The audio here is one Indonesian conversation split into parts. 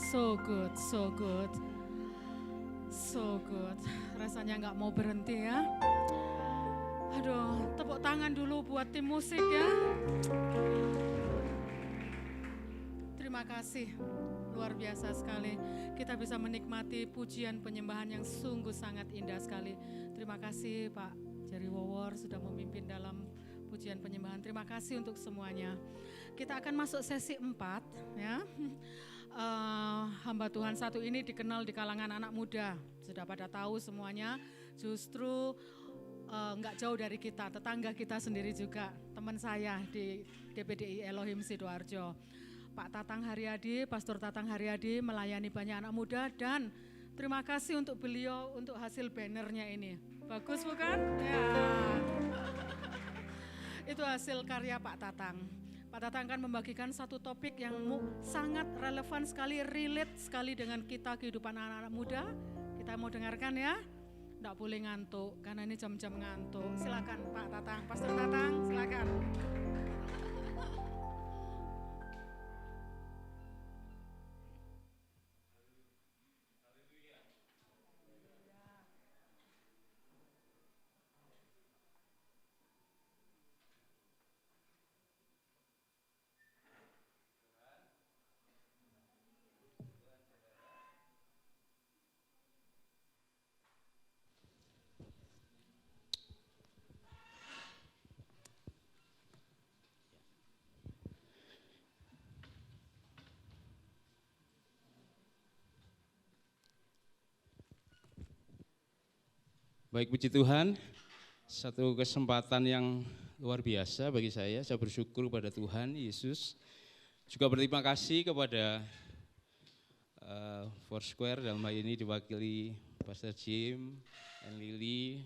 So good, so good, so good. Rasanya nggak mau berhenti ya. Aduh, tepuk tangan dulu buat tim musik ya. Terima kasih, luar biasa sekali. Kita bisa menikmati pujian penyembahan yang sungguh sangat indah sekali. Terima kasih Pak Jerry Wowor sudah memimpin dalam pujian penyembahan. Terima kasih untuk semuanya. Kita akan masuk sesi 4 ya. Hamba Tuhan satu ini dikenal di kalangan anak muda. Sudah pada tahu semuanya, justru nggak jauh dari kita, tetangga kita sendiri juga, teman saya di DPDI Elohim Sidoarjo. Pak Tatang Haryadi, Pastor Tatang Haryadi melayani banyak anak muda dan terima kasih untuk beliau untuk hasil bannernya ini. Bagus bukan? Ya. Itu hasil karya Pak Tatang. Pak Tatang akan membagikan satu topik yang sangat relevan sekali, relate sekali dengan kita kehidupan anak-anak muda. Kita mau dengarkan ya. Nggak boleh ngantuk karena ini jam-jam ngantuk. Silakan Pak Tatang, Pastor Tatang, silakan. Baik, puji Tuhan, satu kesempatan yang luar biasa bagi saya bersyukur kepada Tuhan Yesus. Juga berterima kasih kepada Foursquare, dalam hal ini diwakili Pastor Jim dan Lily,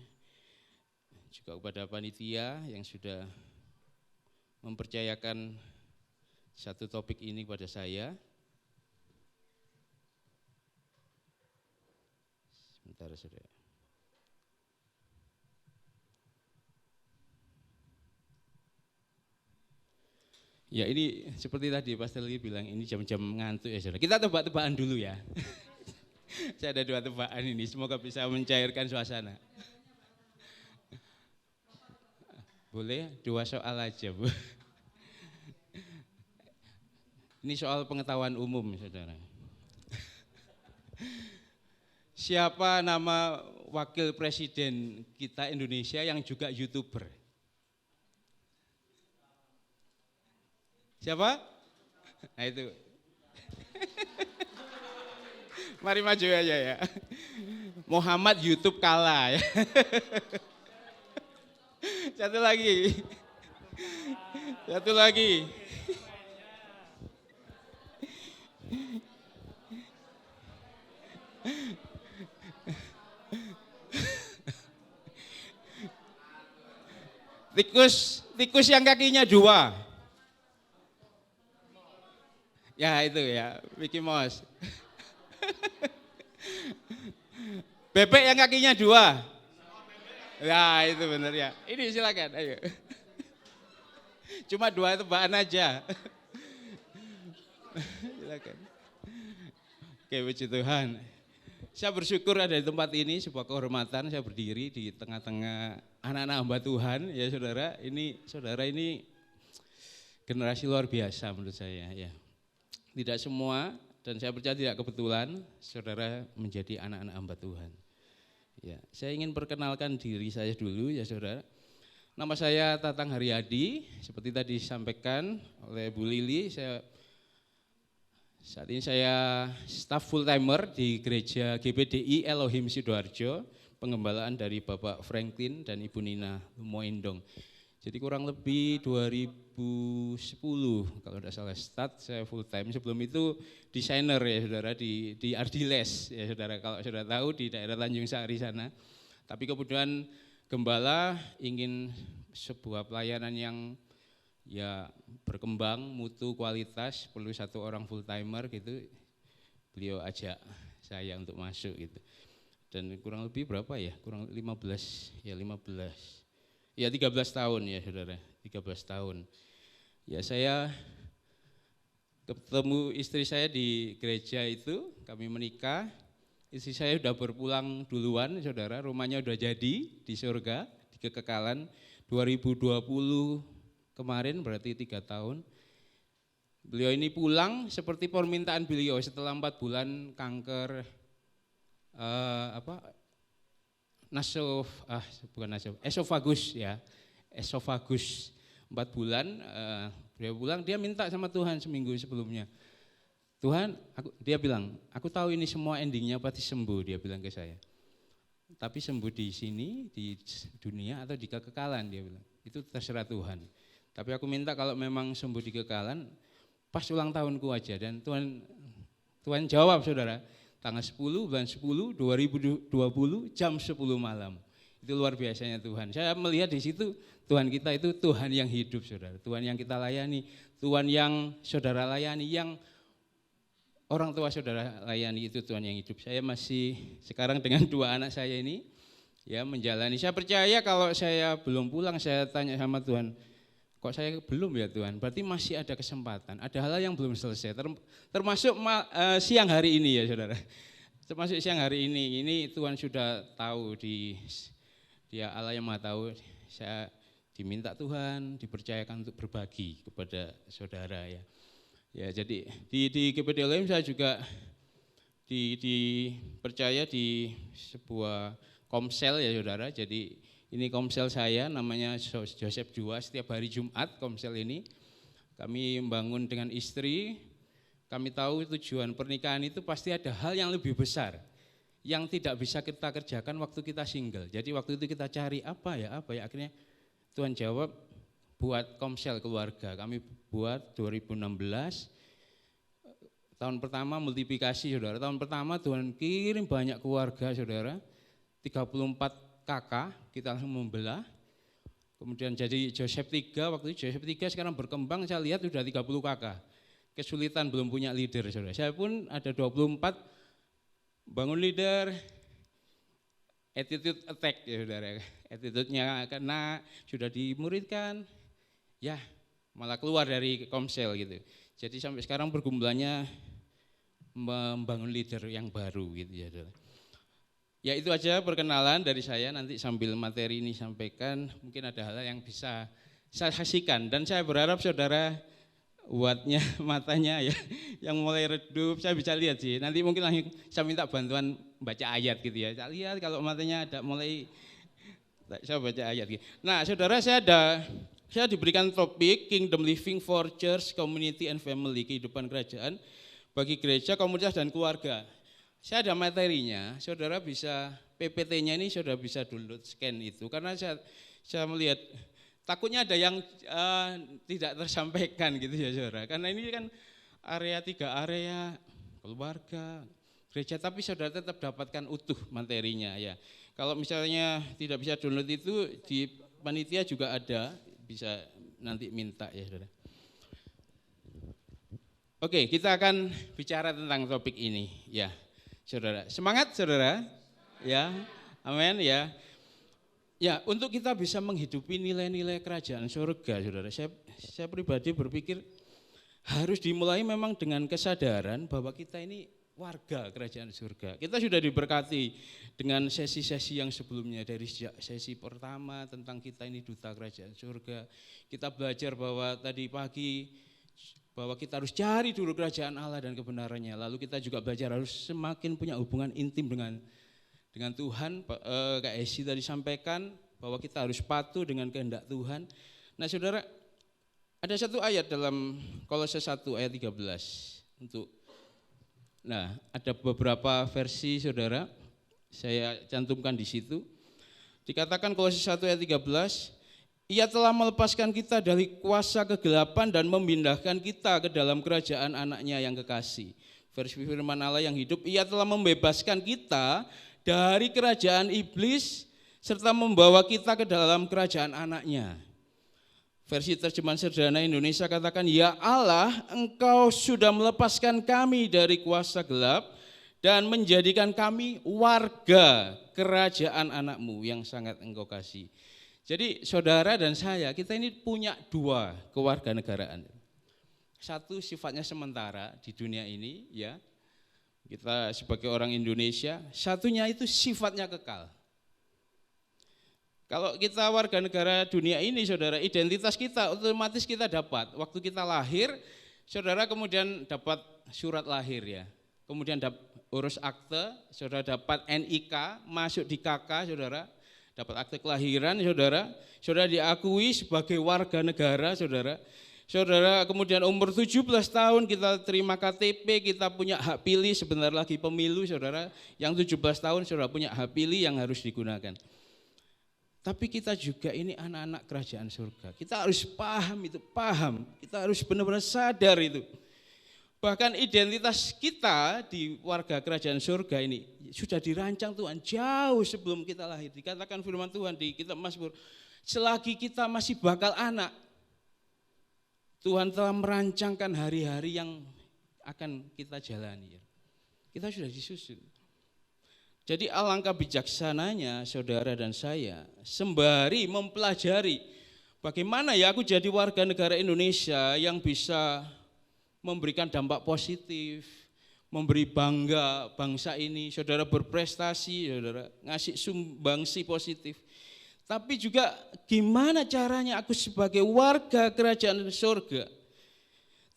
juga kepada panitia yang sudah mempercayakan satu topik ini kepada saya. Sebentar, saudara. Ya, ini seperti tadi Pastor Lee bilang, ini jam-jam ngantuk ya saudara. Kita tebak-tebakan dulu ya. Saya ada 2 tebakan ini, semoga bisa mencairkan suasana. Boleh 2 soal aja, Bu. Ini soal pengetahuan umum saudara. Siapa nama wakil presiden kita Indonesia yang juga YouTuber? Siapa? Nah itu. Mari maju aja ya. Muhammad YouTube kalah ya. Satu lagi. Satu lagi. Tikus yang kakinya 2. Ya itu ya, Mickey Mouse. Bebek yang kakinya 2. Ya itu benar ya. Ini silakan, ayo. Cuma 2 tebakan aja. Silakan. Oke, puji Tuhan. Saya bersyukur ada di tempat ini, sebuah kehormatan saya berdiri di tengah-tengah anak-anak hamba Tuhan. Ya saudara ini generasi luar biasa menurut saya ya. Tidak semua, dan saya percaya tidak kebetulan, saudara menjadi anak-anak hamba Tuhan. Ya, saya ingin perkenalkan diri saya dulu ya saudara. Nama saya Tatang Haryadi, seperti tadi disampaikan oleh Bu Lili, saat ini saya staf full timer di gereja GPDI Elohim Sidoarjo, pengembalaan dari Bapak Franklin dan Ibu Nina Lumoindong. Jadi kurang lebih 2010 kalau tidak salah start saya full time. Sebelum itu desainer ya saudara di Ardiles ya saudara, kalau saudara tahu di daerah Tanjung Sari sana. Tapi kemudian gembala ingin sebuah pelayanan yang ya berkembang, mutu, kualitas, perlu 1 orang full timer gitu. Beliau ajak saya untuk masuk gitu. Dan kurang lebih berapa ya? Kurang 15. Ya 13 tahun ya saudara, 13 tahun. Ya saya ketemu istri saya di gereja itu, kami menikah. Istri saya sudah berpulang duluan, saudara, rumahnya sudah jadi di surga, di kekekalan. 2020 kemarin berarti 3 tahun. Beliau ini pulang seperti permintaan beliau setelah 4 bulan kanker esofagus ya, esofagus 4 bulan. Beliau pulang, dia minta sama Tuhan seminggu sebelumnya. Tuhan, dia bilang, aku tahu ini semua endingnya pasti sembuh, dia bilang ke saya. Tapi sembuh di sini, di dunia atau di kekekalan, dia bilang. Itu terserah Tuhan. Tapi aku minta kalau memang sembuh di kekekalan, pas ulang tahunku aja. Dan Tuhan jawab, saudara, tanggal 10 bulan 10 2020 jam 10 malam. Itu luar biasanya Tuhan. Saya melihat di situ Tuhan kita itu Tuhan yang hidup, saudara. Tuhan yang kita layani, Tuhan yang saudara layani, yang orang tua saudara layani, itu Tuhan yang hidup. Saya masih sekarang dengan 2 anak saya ini ya menjalani. Saya percaya kalau saya belum pulang, saya tanya sama Tuhan, kok saya belum ya Tuhan? Berarti masih ada kesempatan. Ada hal yang belum selesai. Termasuk siang hari ini ya saudara. Termasuk siang hari ini Tuhan sudah tahu, Dia Allah yang Maha tahu. Saya diminta Tuhan, dipercayakan untuk berbagi kepada saudara ya. Ya, jadi di GBD Elohim saya juga dipercaya di sebuah komsel ya saudara. Jadi ini komsel saya, namanya Joseph Jua. Setiap hari Jumat komsel ini kami membangun dengan istri. Kami tahu tujuan pernikahan itu pasti ada hal yang lebih besar yang tidak bisa kita kerjakan waktu kita single. Jadi waktu itu kita cari apa ya, akhirnya Tuhan jawab, buat komsel keluarga. Kami buat 2016. Tahun pertama multiplikasi saudara. Tahun pertama Tuhan kirim banyak keluarga saudara. 34 kakak kita langsung membelah. Kemudian jadi Joseph 3, waktu itu Joseph 3 sekarang berkembang, saya lihat sudah 30 kakak. Kesulitan belum punya leader saudara. Saya pun ada 24 bangun leader, attitude attack ya saudara. Attitude-nya karena sudah dimuridkan, ya malah keluar dari komsel gitu. Jadi sampai sekarang pergumulannya membangun leader yang baru gitu ya saudara. Ya itu aja perkenalan dari saya, nanti sambil materi ini sampaikan mungkin ada hal yang bisa saya saksikan. Dan saya berharap saudara wattnya, matanya ya yang mulai redup, saya bisa lihat sih. Nanti mungkin langsung saya minta bantuan baca ayat gitu ya. Saya lihat kalau matanya ada mulai, saya baca ayat gitu. Nah saudara, saya diberikan topik Kingdom Living for Church, Community and Family, kehidupan kerajaan bagi gereja, komunitas dan keluarga. Saya ada materinya, saudara bisa, PPT-nya ini saudara bisa download, scan itu. Karena saya melihat takutnya ada yang tidak tersampaikan gitu ya saudara. Karena ini kan 3 area, keluarga, gereja, tapi saudara tetap dapatkan utuh materinya ya. Kalau misalnya tidak bisa download itu, di panitia juga ada, bisa nanti minta ya saudara. Oke, kita akan bicara tentang topik ini ya saudara. Semangat saudara ya, amin ya. Ya, untuk kita bisa menghidupi nilai-nilai kerajaan surga, saudara, saya pribadi berpikir harus dimulai memang dengan kesadaran bahwa kita ini warga kerajaan surga. Kita sudah diberkati dengan sesi-sesi yang sebelumnya, dari sejak sesi pertama tentang kita ini duta kerajaan surga. Kita belajar bahwa tadi pagi bahwa kita harus cari dulu kerajaan Allah dan kebenarannya. Lalu kita juga belajar harus semakin punya hubungan intim dengan Tuhan. Kak Esi tadi sampaikan bahwa kita harus patuh dengan kehendak Tuhan. Nah saudara, ada satu ayat dalam Kolose 1 ayat 13. Nah ada beberapa versi saudara, saya cantumkan di situ. Dikatakan Kolose 1 ayat 13, Ia telah melepaskan kita dari kuasa kegelapan dan memindahkan kita ke dalam kerajaan anaknya yang kekasih. Versi firman Allah yang hidup, Ia telah membebaskan kita dari kerajaan iblis serta membawa kita ke dalam kerajaan anaknya. Versi terjemahan sederhana Indonesia katakan, Ya Allah, Engkau sudah melepaskan kami dari kuasa gelap dan menjadikan kami warga kerajaan anakmu yang sangat Engkau kasih. Jadi saudara dan saya, kita ini punya 2 kewarganegaraan. satu sifatnya sementara di dunia ini ya. Kita sebagai orang Indonesia, satunya itu sifatnya kekal. Kalau kita warga negara dunia ini, saudara, identitas kita otomatis kita dapat. Waktu kita lahir, saudara kemudian dapat surat lahir ya. Kemudian urus akte, saudara dapat NIK, masuk di KK, saudara, dapat akte kelahiran, saudara diakui sebagai warga negara, saudara. Saudara kemudian umur 17 tahun kita terima KTP, kita punya hak pilih, sebentar lagi pemilu, saudara. Yang 17 tahun saudara punya hak pilih yang harus digunakan. Tapi kita juga ini anak-anak kerajaan surga. Kita harus paham itu, paham. Kita harus benar-benar sadar itu. Bahkan identitas kita di warga kerajaan surga ini sudah dirancang Tuhan jauh sebelum kita lahir. Dikatakan firman Tuhan di kitab Mazmur, selagi kita masih bakal anak, Tuhan telah merancangkan hari-hari yang akan kita jalani. Kita sudah disusun. Jadi alangkah bijaksananya saudara dan saya sembari mempelajari bagaimana ya aku jadi warga negara Indonesia yang bisa memberikan dampak positif, memberi bangga bangsa ini, saudara berprestasi, saudara ngasih sumbangsi positif. Tapi juga gimana caranya aku sebagai warga kerajaan surga,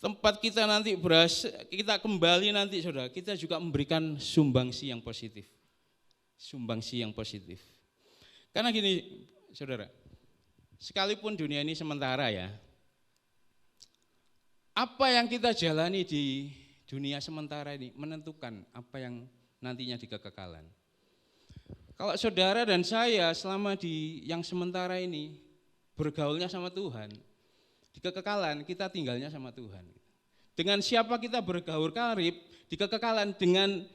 tempat kita nanti kita kembali nanti saudara, kita juga memberikan sumbangsi yang positif. Sumbangsi yang positif. Karena gini saudara, sekalipun dunia ini sementara ya, apa yang kita jalani di dunia sementara ini menentukan apa yang nantinya di kekekalan. Kalau saudara dan saya selama di yang sementara ini bergaulnya sama Tuhan, di kekekalan kita tinggalnya sama Tuhan. Dengan siapa kita bergaul karib, di kekekalan dengan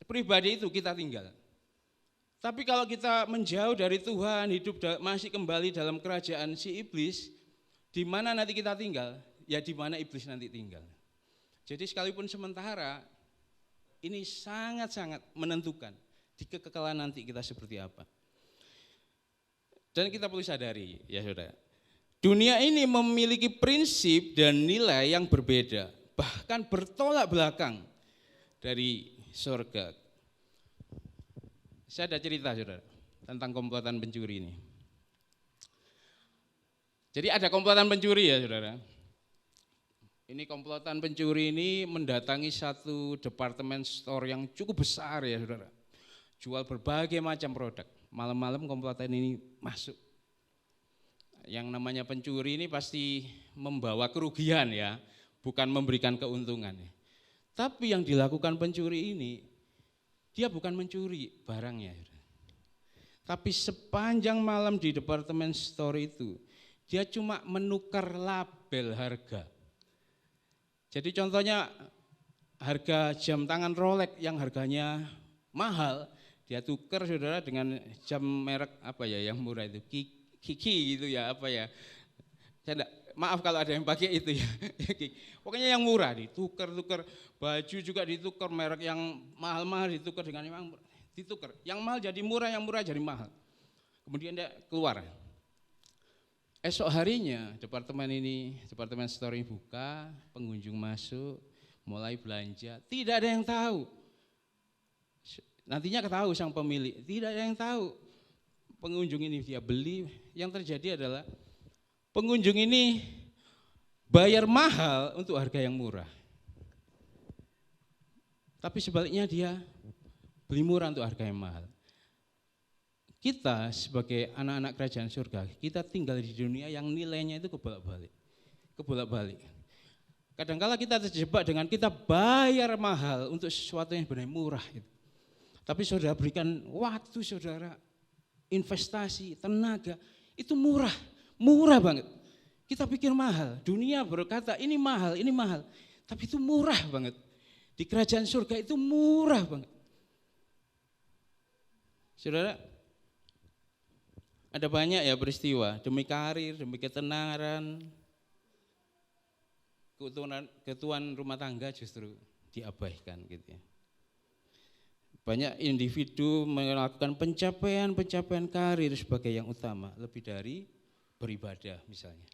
pribadi itu kita tinggal. Tapi kalau kita menjauh dari Tuhan, hidup masih kembali dalam kerajaan si iblis, di mana nanti kita tinggal? Ya di mana iblis nanti tinggal. Jadi sekalipun sementara, ini sangat-sangat menentukan di kekekalan nanti kita seperti apa. Dan kita perlu sadari ya saudara, dunia ini memiliki prinsip dan nilai yang berbeda, bahkan bertolak belakang dari surga. Saya ada cerita saudara tentang komplotan pencuri ini. Jadi ada komplotan pencuri ya saudara. Ini komplotan pencuri ini mendatangi satu departemen store yang cukup besar ya saudara. Jual berbagai macam produk. Malam-malam komplotan ini masuk. Yang namanya pencuri ini pasti membawa kerugian ya, bukan memberikan keuntungan. Tapi yang dilakukan pencuri ini, dia bukan mencuri barangnya. Tapi sepanjang malam di departemen store itu, dia cuma menukar label harga. Jadi contohnya harga jam tangan Rolex yang harganya mahal, dia tukar saudara dengan jam merek apa ya yang murah itu, Kiki gitu ya apa ya. Maaf kalau ada yang pakai itu ya. Pokoknya yang murah ditukar-tukar, baju juga ditukar, merek yang mahal-mahal ditukar dengan yang ditukar. Yang mahal jadi murah, yang murah jadi mahal. Kemudian dia keluar. Esok harinya departemen store ini buka, pengunjung masuk, mulai belanja, tidak ada yang tahu. Nantinya ketahui sang pemilik, tidak ada yang tahu pengunjung ini dia beli. Yang terjadi adalah pengunjung ini bayar mahal untuk harga yang murah. Tapi sebaliknya dia beli murah untuk harga yang mahal. Kita sebagai anak-anak kerajaan surga, kita tinggal di dunia yang nilainya itu kebolak-balik. Kadang-kala kita terjebak dengan kita bayar mahal untuk sesuatu yang benar murah. Tapi saudara berikan waktu saudara, investasi, tenaga, itu murah banget. Kita pikir mahal, dunia berkata ini mahal, tapi itu murah banget. Di kerajaan surga itu murah banget. Saudara, ada banyak ya peristiwa demi karir, demi ketenaran, ketuaan rumah tangga justru diabaikan gitu ya. Banyak individu melakukan pencapaian karir sebagai yang utama, lebih dari beribadah misalnya.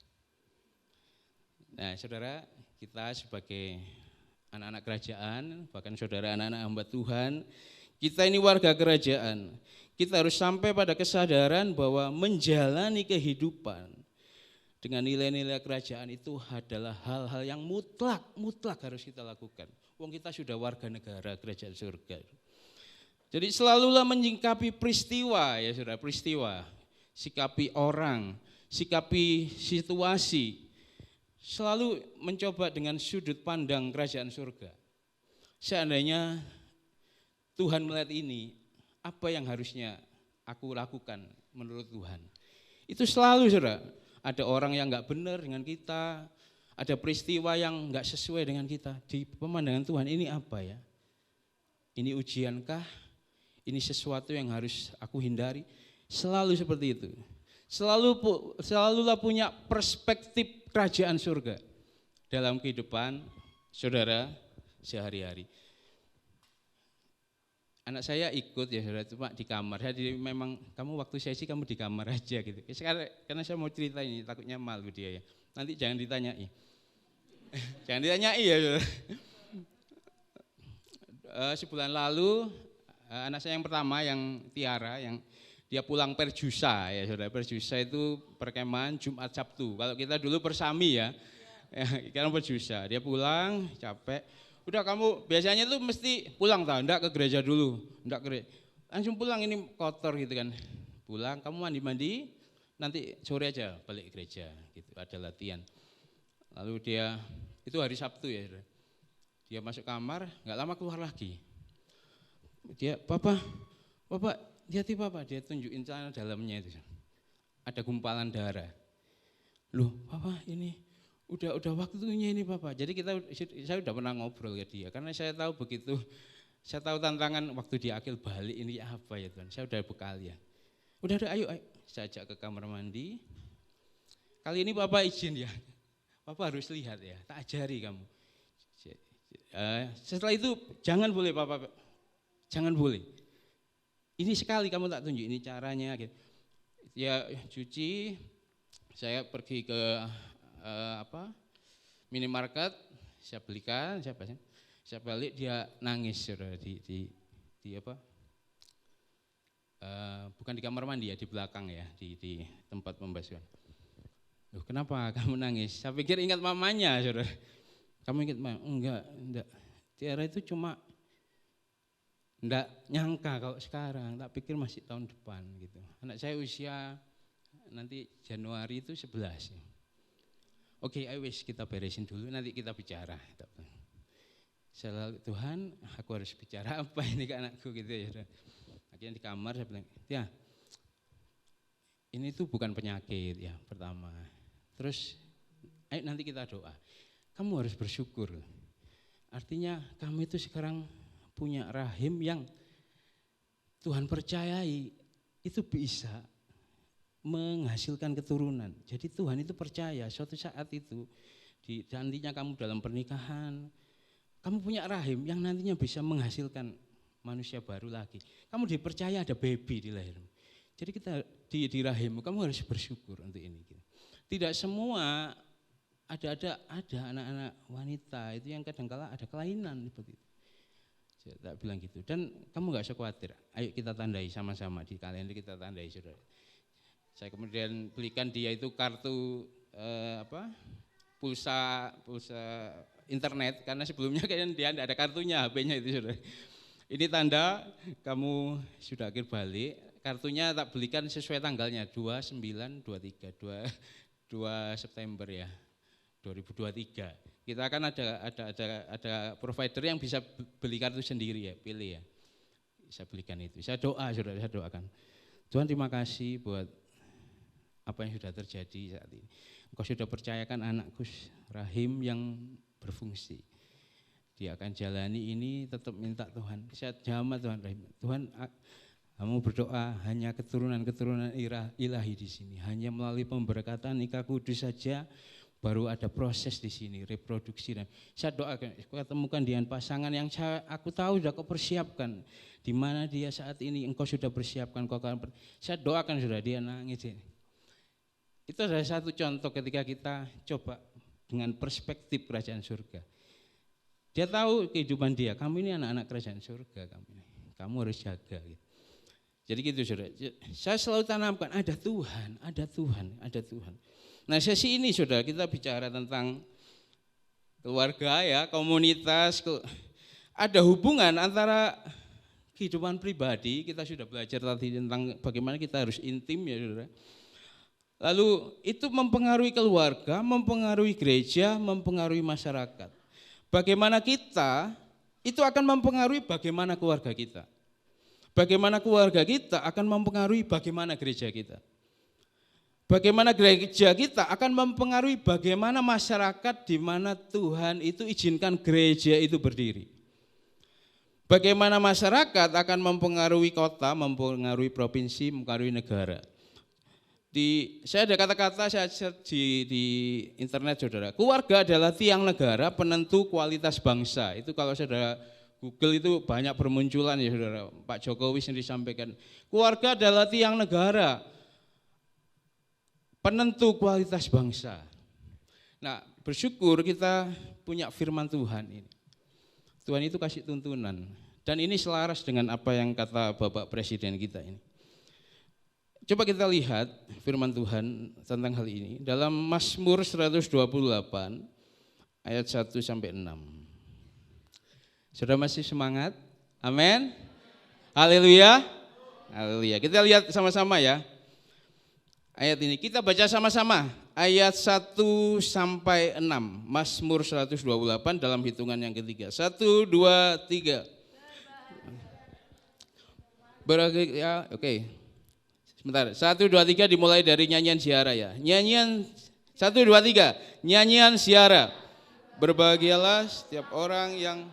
Nah, saudara, kita sebagai anak-anak kerajaan, bahkan saudara anak-anak hamba Tuhan, kita ini warga kerajaan. Kita harus sampai pada kesadaran bahwa menjalani kehidupan dengan nilai-nilai kerajaan itu adalah hal-hal yang mutlak harus kita lakukan. Wong kita sudah warga negara kerajaan surga. Jadi selalulah menyikapi peristiwa ya saudara, peristiwa, sikapi orang, sikapi situasi, selalu mencoba dengan sudut pandang kerajaan surga. Seandainya Tuhan melihat ini, apa yang harusnya aku lakukan menurut Tuhan? Itu selalu saudara, ada orang yang enggak benar dengan kita, ada peristiwa yang enggak sesuai dengan kita. Di pemandangan Tuhan ini apa ya? Ini ujiankah? Ini sesuatu yang harus aku hindari? Selalu seperti itu. Selalulah punya perspektif kerajaan surga dalam kehidupan saudara sehari-hari. Anak saya ikut ya saudara, cuma di kamar. Jadi memang kamu waktu sesi kamu di kamar aja gitu. Sekarang karena saya mau cerita ini, takutnya malu dia ya. Nanti jangan ditanyai. Jangan ditanyai ya saudara. Sebulan lalu anak saya yang pertama yang Tiara, yang dia pulang perjusa ya saudara. Perjusa itu perkemahan Jumat Sabtu. Kalau kita dulu persami ya, sekarang perjusa. Dia pulang capek. Udah kamu biasanya tuh mesti pulang tau, enggak ke gereja dulu, enggak ke langsung pulang, ini kotor gitu kan. Pulang, kamu mandi-mandi, nanti sore aja balik gereja gitu, ada latihan. Lalu dia, itu hari Sabtu ya, dia masuk kamar, enggak lama keluar lagi. Dia, Papa, hati Papa, dia tunjukin celana dalamnya itu. Ada gumpalan darah. Loh, Papa ini udah waktunya ini Papa. Jadi saya udah pernah ngobrol ke dia karena saya tahu begitu, saya tahu tantangan waktu dia akil balik ini apa ya Tuhan. Saya udah bekal ya. Udah ayo saya ajak ke kamar mandi. Kali ini Papa izin ya. Papa harus lihat ya, tak ajari kamu. Setelah itu jangan boleh Papa, jangan boleh. Ini sekali kamu tak tunjuk ini caranya gitu. Ya cuci, saya pergi ke minimarket, saya belikan, saya balik dia nangis saudara di bukan di kamar mandi ya, di belakang ya, di tempat pembasuhan. Loh, kenapa kamu nangis? Saya pikir ingat mamanya saudara. Kamu ingat mama? Enggak. Tiara itu cuma enggak nyangka kalau sekarang, tak pikir masih tahun depan gitu. Anak saya usia nanti Januari itu 11 ya. Oke, ayo kita beresin dulu, nanti kita bicara. Saya Tuhan, aku harus bicara apa ini ke anakku gitu ya. Akhirnya di kamar saya bilang, ya ini tuh bukan penyakit ya pertama. Terus, ayo nanti kita doa. Kamu harus bersyukur. Artinya kamu itu sekarang punya rahim yang Tuhan percayai, itu bisa menghasilkan keturunan. Jadi Tuhan itu percaya suatu saat itu nantinya kamu dalam pernikahan, kamu punya rahim yang nantinya bisa menghasilkan manusia baru lagi. Kamu dipercaya ada baby di lahirmu. Jadi kita di rahimmu kamu harus bersyukur untuk ini. Tidak semua ada anak-anak wanita itu yang kadang-kala ada kelainan seperti itu. Saya tak bilang gitu. Dan kamu nggak usah khawatir. Ayo kita tandai sama-sama di kalender kita tandai saudara. Saya kemudian belikan dia itu kartu pulsa internet karena sebelumnya kan dia tidak ada kartunya, HP-nya itu saudara. Ini tanda kamu sudah akhir balik. Kartunya tak belikan sesuai tanggalnya 29, 23, 2 September ya 2023. Kita akan ada provider yang bisa beli kartu sendiri ya, pilih ya. Saya belikan itu. Saya doa saudara, saya doakan. Tuhan terima kasih buat apa yang sudah terjadi saat ini. Engkau sudah percayakan anakku rahim yang berfungsi. Dia akan jalani ini, tetap minta Tuhan. Saya jamah Tuhan rahim. Tuhan, kamu berdoa hanya keturunan-keturunan ilahi di sini. Hanya melalui pemberkatan nikah kudus saja baru ada proses di sini, reproduksi. Dan saya doakan, ketemukan dengan pasangan yang aku tahu sudah kau persiapkan. Di mana dia saat ini engkau sudah persiapkan. Saya doakan sudah dia nangis ini. Itu adalah satu contoh ketika kita coba dengan perspektif kerajaan surga. Dia tahu kehidupan dia, kamu ini anak-anak kerajaan surga, kamu harus jaga. Gitu. Jadi gitu saudara, saya selalu tanamkan ada Tuhan, ada Tuhan, ada Tuhan. Nah sesi ini saudara kita bicara tentang keluarga ya, komunitas, ada hubungan antara kehidupan pribadi, kita sudah belajar tadi tentang bagaimana kita harus intim ya saudara. Lalu itu mempengaruhi keluarga, mempengaruhi gereja, mempengaruhi masyarakat. Bagaimana kita, itu akan mempengaruhi bagaimana keluarga kita. Bagaimana keluarga kita akan mempengaruhi bagaimana gereja kita. Bagaimana gereja kita akan mempengaruhi bagaimana masyarakat di mana Tuhan itu izinkan gereja itu berdiri. Bagaimana masyarakat akan mempengaruhi kota, mempengaruhi provinsi, mempengaruhi negara. Saya ada kata-kata saya search di internet saudara. Keluarga adalah tiang negara penentu kualitas bangsa. Itu kalau saudara Google itu banyak bermunculan ya saudara. Pak Jokowi sendiri sampaikan. Keluarga adalah tiang negara penentu kualitas bangsa. Nah bersyukur kita punya firman Tuhan ini. Tuhan itu kasih tuntunan. Dan ini selaras dengan apa yang kata Bapak Presiden kita ini. Coba kita lihat firman Tuhan tentang hal ini dalam Mazmur 128 ayat 1 sampai 6. Sudah masih semangat? Amin. Haleluya. Haleluya. Kita lihat sama-sama ya. Ayat ini kita baca sama-sama. Ayat 1 sampai 6. Mazmur 128 dalam hitungan yang ketiga. 1, 2, 3. Berarti ya, oke. Sebentar, 1, 2, 3 dimulai dari nyanyian Ziarah ya. Nyanyian 1, 2, 3, nyanyian Ziarah. Berbahagialah setiap orang yang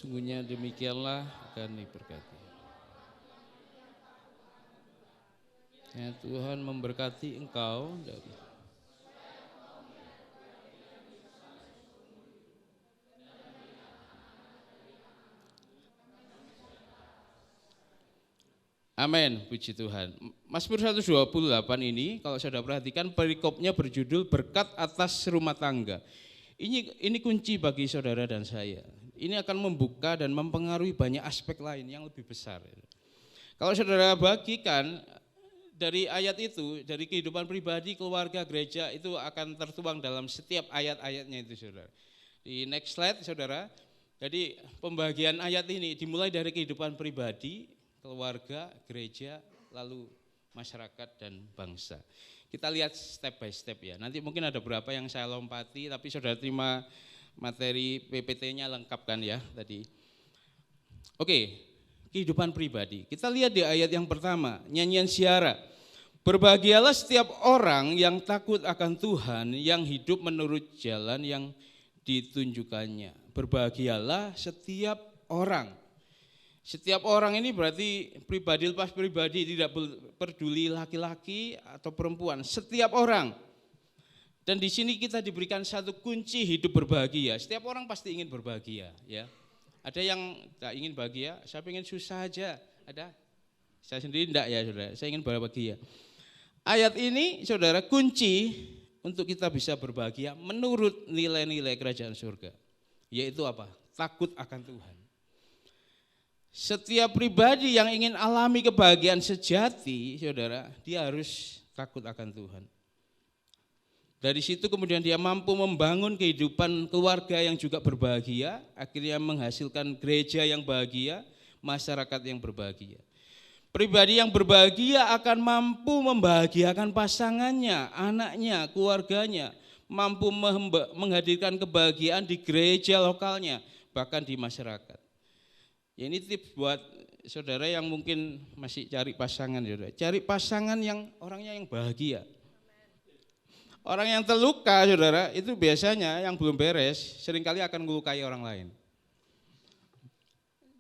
sungguhnya demikianlah akan diberkati. Ya, Tuhan memberkati engkau dari Amin, puji Tuhan. Mazmur 128 ini kalau saudara perhatikan perikopnya berjudul berkat atas rumah tangga. Ini kunci bagi saudara dan saya. Ini akan membuka dan mempengaruhi banyak aspek lain yang lebih besar. Kalau saudara bagikan dari ayat itu, dari kehidupan pribadi, keluarga, gereja itu akan tertuang dalam setiap ayat-ayatnya itu saudara. Di next slide saudara, jadi pembagian ayat ini dimulai dari kehidupan pribadi, keluarga, gereja, lalu masyarakat dan bangsa. Kita lihat step by step ya, nanti mungkin ada beberapa yang saya lompati tapi saudara terima materi PPT-nya lengkap kan ya tadi. Oke, kehidupan pribadi. Kita lihat di ayat yang pertama, nyanyian Ziarah. Berbahagialah setiap orang yang takut akan Tuhan, yang hidup menurut jalan yang ditunjukkannya. Berbahagialah setiap orang. Setiap orang ini berarti pribadi lepas pribadi, tidak peduli laki-laki atau perempuan, setiap orang. Dan di sini kita diberikan satu kunci hidup berbahagia. Setiap orang pasti ingin berbahagia, ya. Ada yang tak ingin bahagia, saya ingin susah aja. Ada? Saya sendiri enggak ya, saudara. Saya ingin berbahagia. Ayat ini, saudara, kunci untuk kita bisa berbahagia menurut nilai-nilai kerajaan surga. Yaitu apa? Takut akan Tuhan. Setiap pribadi yang ingin alami kebahagiaan sejati, saudara, dia harus takut akan Tuhan. Dari situ kemudian dia mampu membangun kehidupan keluarga yang juga berbahagia, akhirnya menghasilkan gereja yang bahagia, masyarakat yang berbahagia. Pribadi yang berbahagia akan mampu membahagiakan pasangannya, anaknya, keluarganya, mampu menghadirkan kebahagiaan di gereja lokalnya, bahkan di masyarakat. Ya, ini tips buat saudara yang mungkin masih cari pasangan, saudara. Cari pasangan yang orangnya yang bahagia. Orang yang terluka, saudara, itu biasanya yang belum beres, seringkali akan melukai orang lain.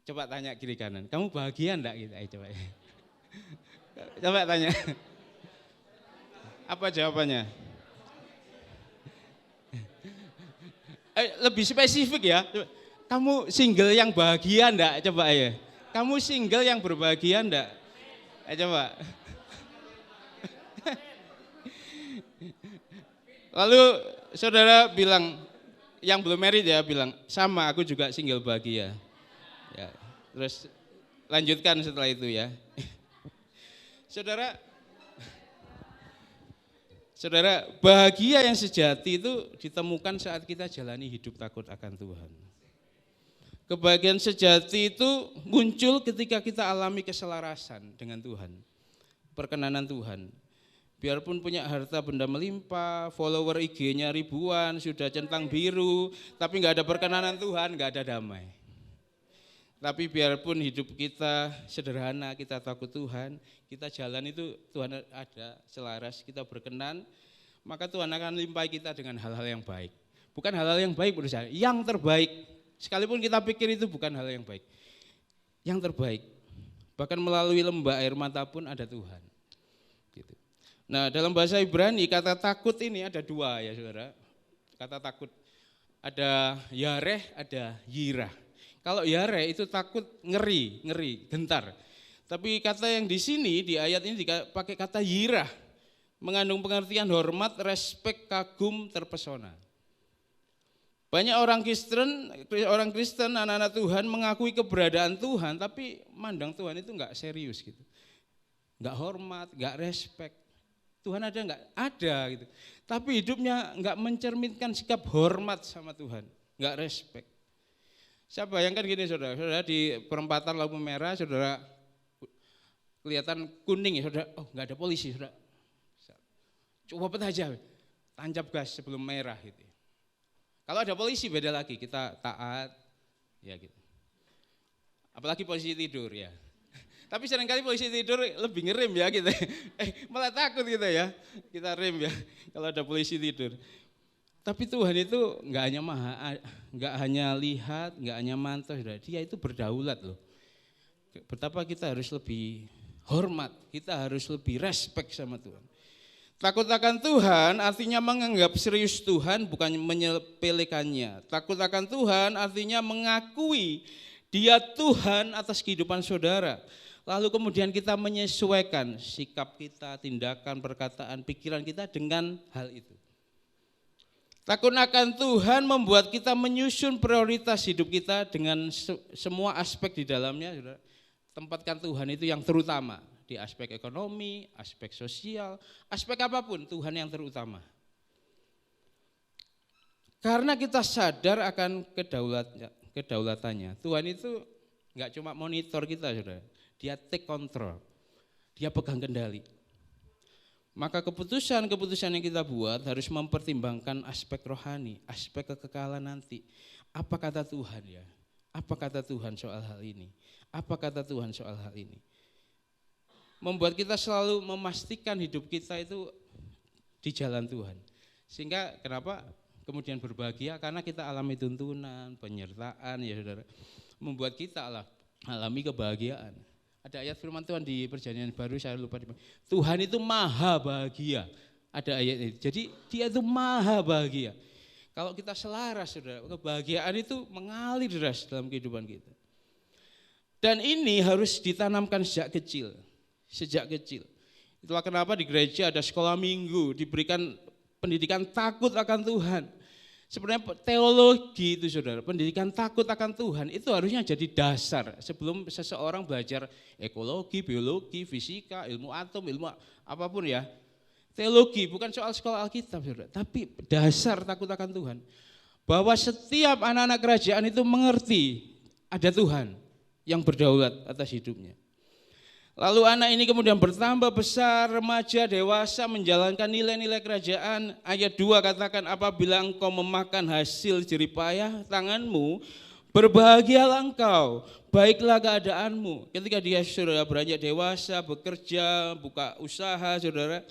Coba tanya kiri kanan, kamu bahagia enggak? Gitu, coba. Coba tanya. Apa jawabannya? Lebih spesifik ya. Kamu single yang bahagia enggak? Coba ya. Kamu single yang berbahagia enggak? Coba. Lalu saudara bilang, yang belum married ya bilang, sama aku juga single bahagia. Ya, terus lanjutkan setelah itu ya. Saudara, bahagia yang sejati itu ditemukan saat kita jalani hidup takut akan Tuhan. Kebahagiaan sejati itu muncul ketika kita alami keselarasan dengan Tuhan, perkenanan Tuhan. Biarpun punya harta benda melimpah, follower IG-nya ribuan, sudah centang biru, tapi nggak ada perkenanan Tuhan, nggak ada damai. Tapi biarpun hidup kita sederhana, kita takut Tuhan, kita jalan itu Tuhan ada, selaras, kita berkenan, maka Tuhan akan limpahi kita dengan hal-hal yang baik. Bukan hal-hal yang baik menurut saya, yang terbaik. Sekalipun kita pikir itu bukan hal yang baik. Yang terbaik. Bahkan melalui lembah air mata pun ada Tuhan. Gitu. Nah, dalam bahasa Ibrani kata takut ini ada dua ya saudara. Kata takut ada yareh, ada yirah. Kalau yare itu takut, ngeri, gentar. Tapi kata yang di sini, di ayat ini pakai kata yirah. Mengandung pengertian hormat, respek, kagum, terpesona. Banyak orang Kristen, anak-anak Tuhan mengakui keberadaan Tuhan, tapi mandang Tuhan itu enggak serius gitu. Enggak hormat, enggak respek. Tuhan ada enggak? Ada gitu. Tapi hidupnya enggak mencerminkan sikap hormat sama Tuhan, enggak respek. Saya bayangkan gini saudara di perempatan lampu merah, saudara kelihatan kuning ya saudara, oh enggak ada polisi saudara. Coba pet aja, tancap gas sebelum merah gitu. Kalau ada polisi beda lagi, kita taat ya gitu. Apalagi polisi tidur ya. Tapi seringkali polisi tidur lebih ngerem ya gitu. Malah takut gitu ya, kita rem ya kalau ada polisi tidur. Tapi Tuhan itu enggak hanya lihat, enggak hanya mantau, Dia itu berdaulat loh. Betapa kita harus lebih hormat, kita harus lebih respek sama Tuhan. Takut akan Tuhan artinya menganggap serius Tuhan, bukan menyepelekannya. Takut akan Tuhan artinya mengakui Dia Tuhan atas kehidupan saudara. Lalu kemudian kita menyesuaikan sikap kita, tindakan, perkataan, pikiran kita dengan hal itu. Takut akan Tuhan membuat kita menyusun prioritas hidup kita dengan semua aspek di dalamnya. Tempatkan Tuhan itu yang terutama. Di aspek ekonomi, aspek sosial, aspek apapun Tuhan yang terutama. Karena kita sadar akan kedaulatannya. Tuhan itu enggak cuma monitor kita, saudara. Dia take control. Dia pegang kendali. Maka keputusan-keputusan yang kita buat harus mempertimbangkan aspek rohani, aspek kekekalan nanti. Apa kata Tuhan ya? Apa kata Tuhan soal hal ini? Apa kata Tuhan soal hal ini? Membuat kita selalu memastikan hidup kita itu di jalan Tuhan. Sehingga kenapa kemudian berbahagia? Karena kita alami tuntunan, penyertaan ya saudara. Membuat kita alami kebahagiaan. Ada ayat firman Tuhan di Perjanjian Baru, saya lupa. Tuhan itu maha bahagia. Ada ayat ini. Jadi Dia itu maha bahagia. Kalau kita selaras, saudara, kebahagiaan itu mengalir deras dalam kehidupan kita. Dan ini harus ditanamkan sejak kecil. Sejak kecil. Itulah kenapa di gereja ada sekolah minggu, diberikan pendidikan takut akan Tuhan. Sebenarnya teologi itu saudara, pendidikan takut akan Tuhan itu harusnya jadi dasar sebelum seseorang belajar ekologi, biologi, fisika, ilmu atom, ilmu apapun ya. Teologi bukan soal sekolah Alkitab saudara, tapi dasar takut akan Tuhan. Bahwa setiap anak-anak kerajaan itu mengerti ada Tuhan yang berdaulat atas hidupnya. Lalu anak ini kemudian bertambah besar, remaja, dewasa, menjalankan nilai-nilai kerajaan. Ayat 2 katakan, apabila engkau memakan hasil jeripayah tanganmu, berbahagialah engkau, baiklah keadaanmu. Ketika dia sudah beranjak dewasa, bekerja, buka usaha, saudara,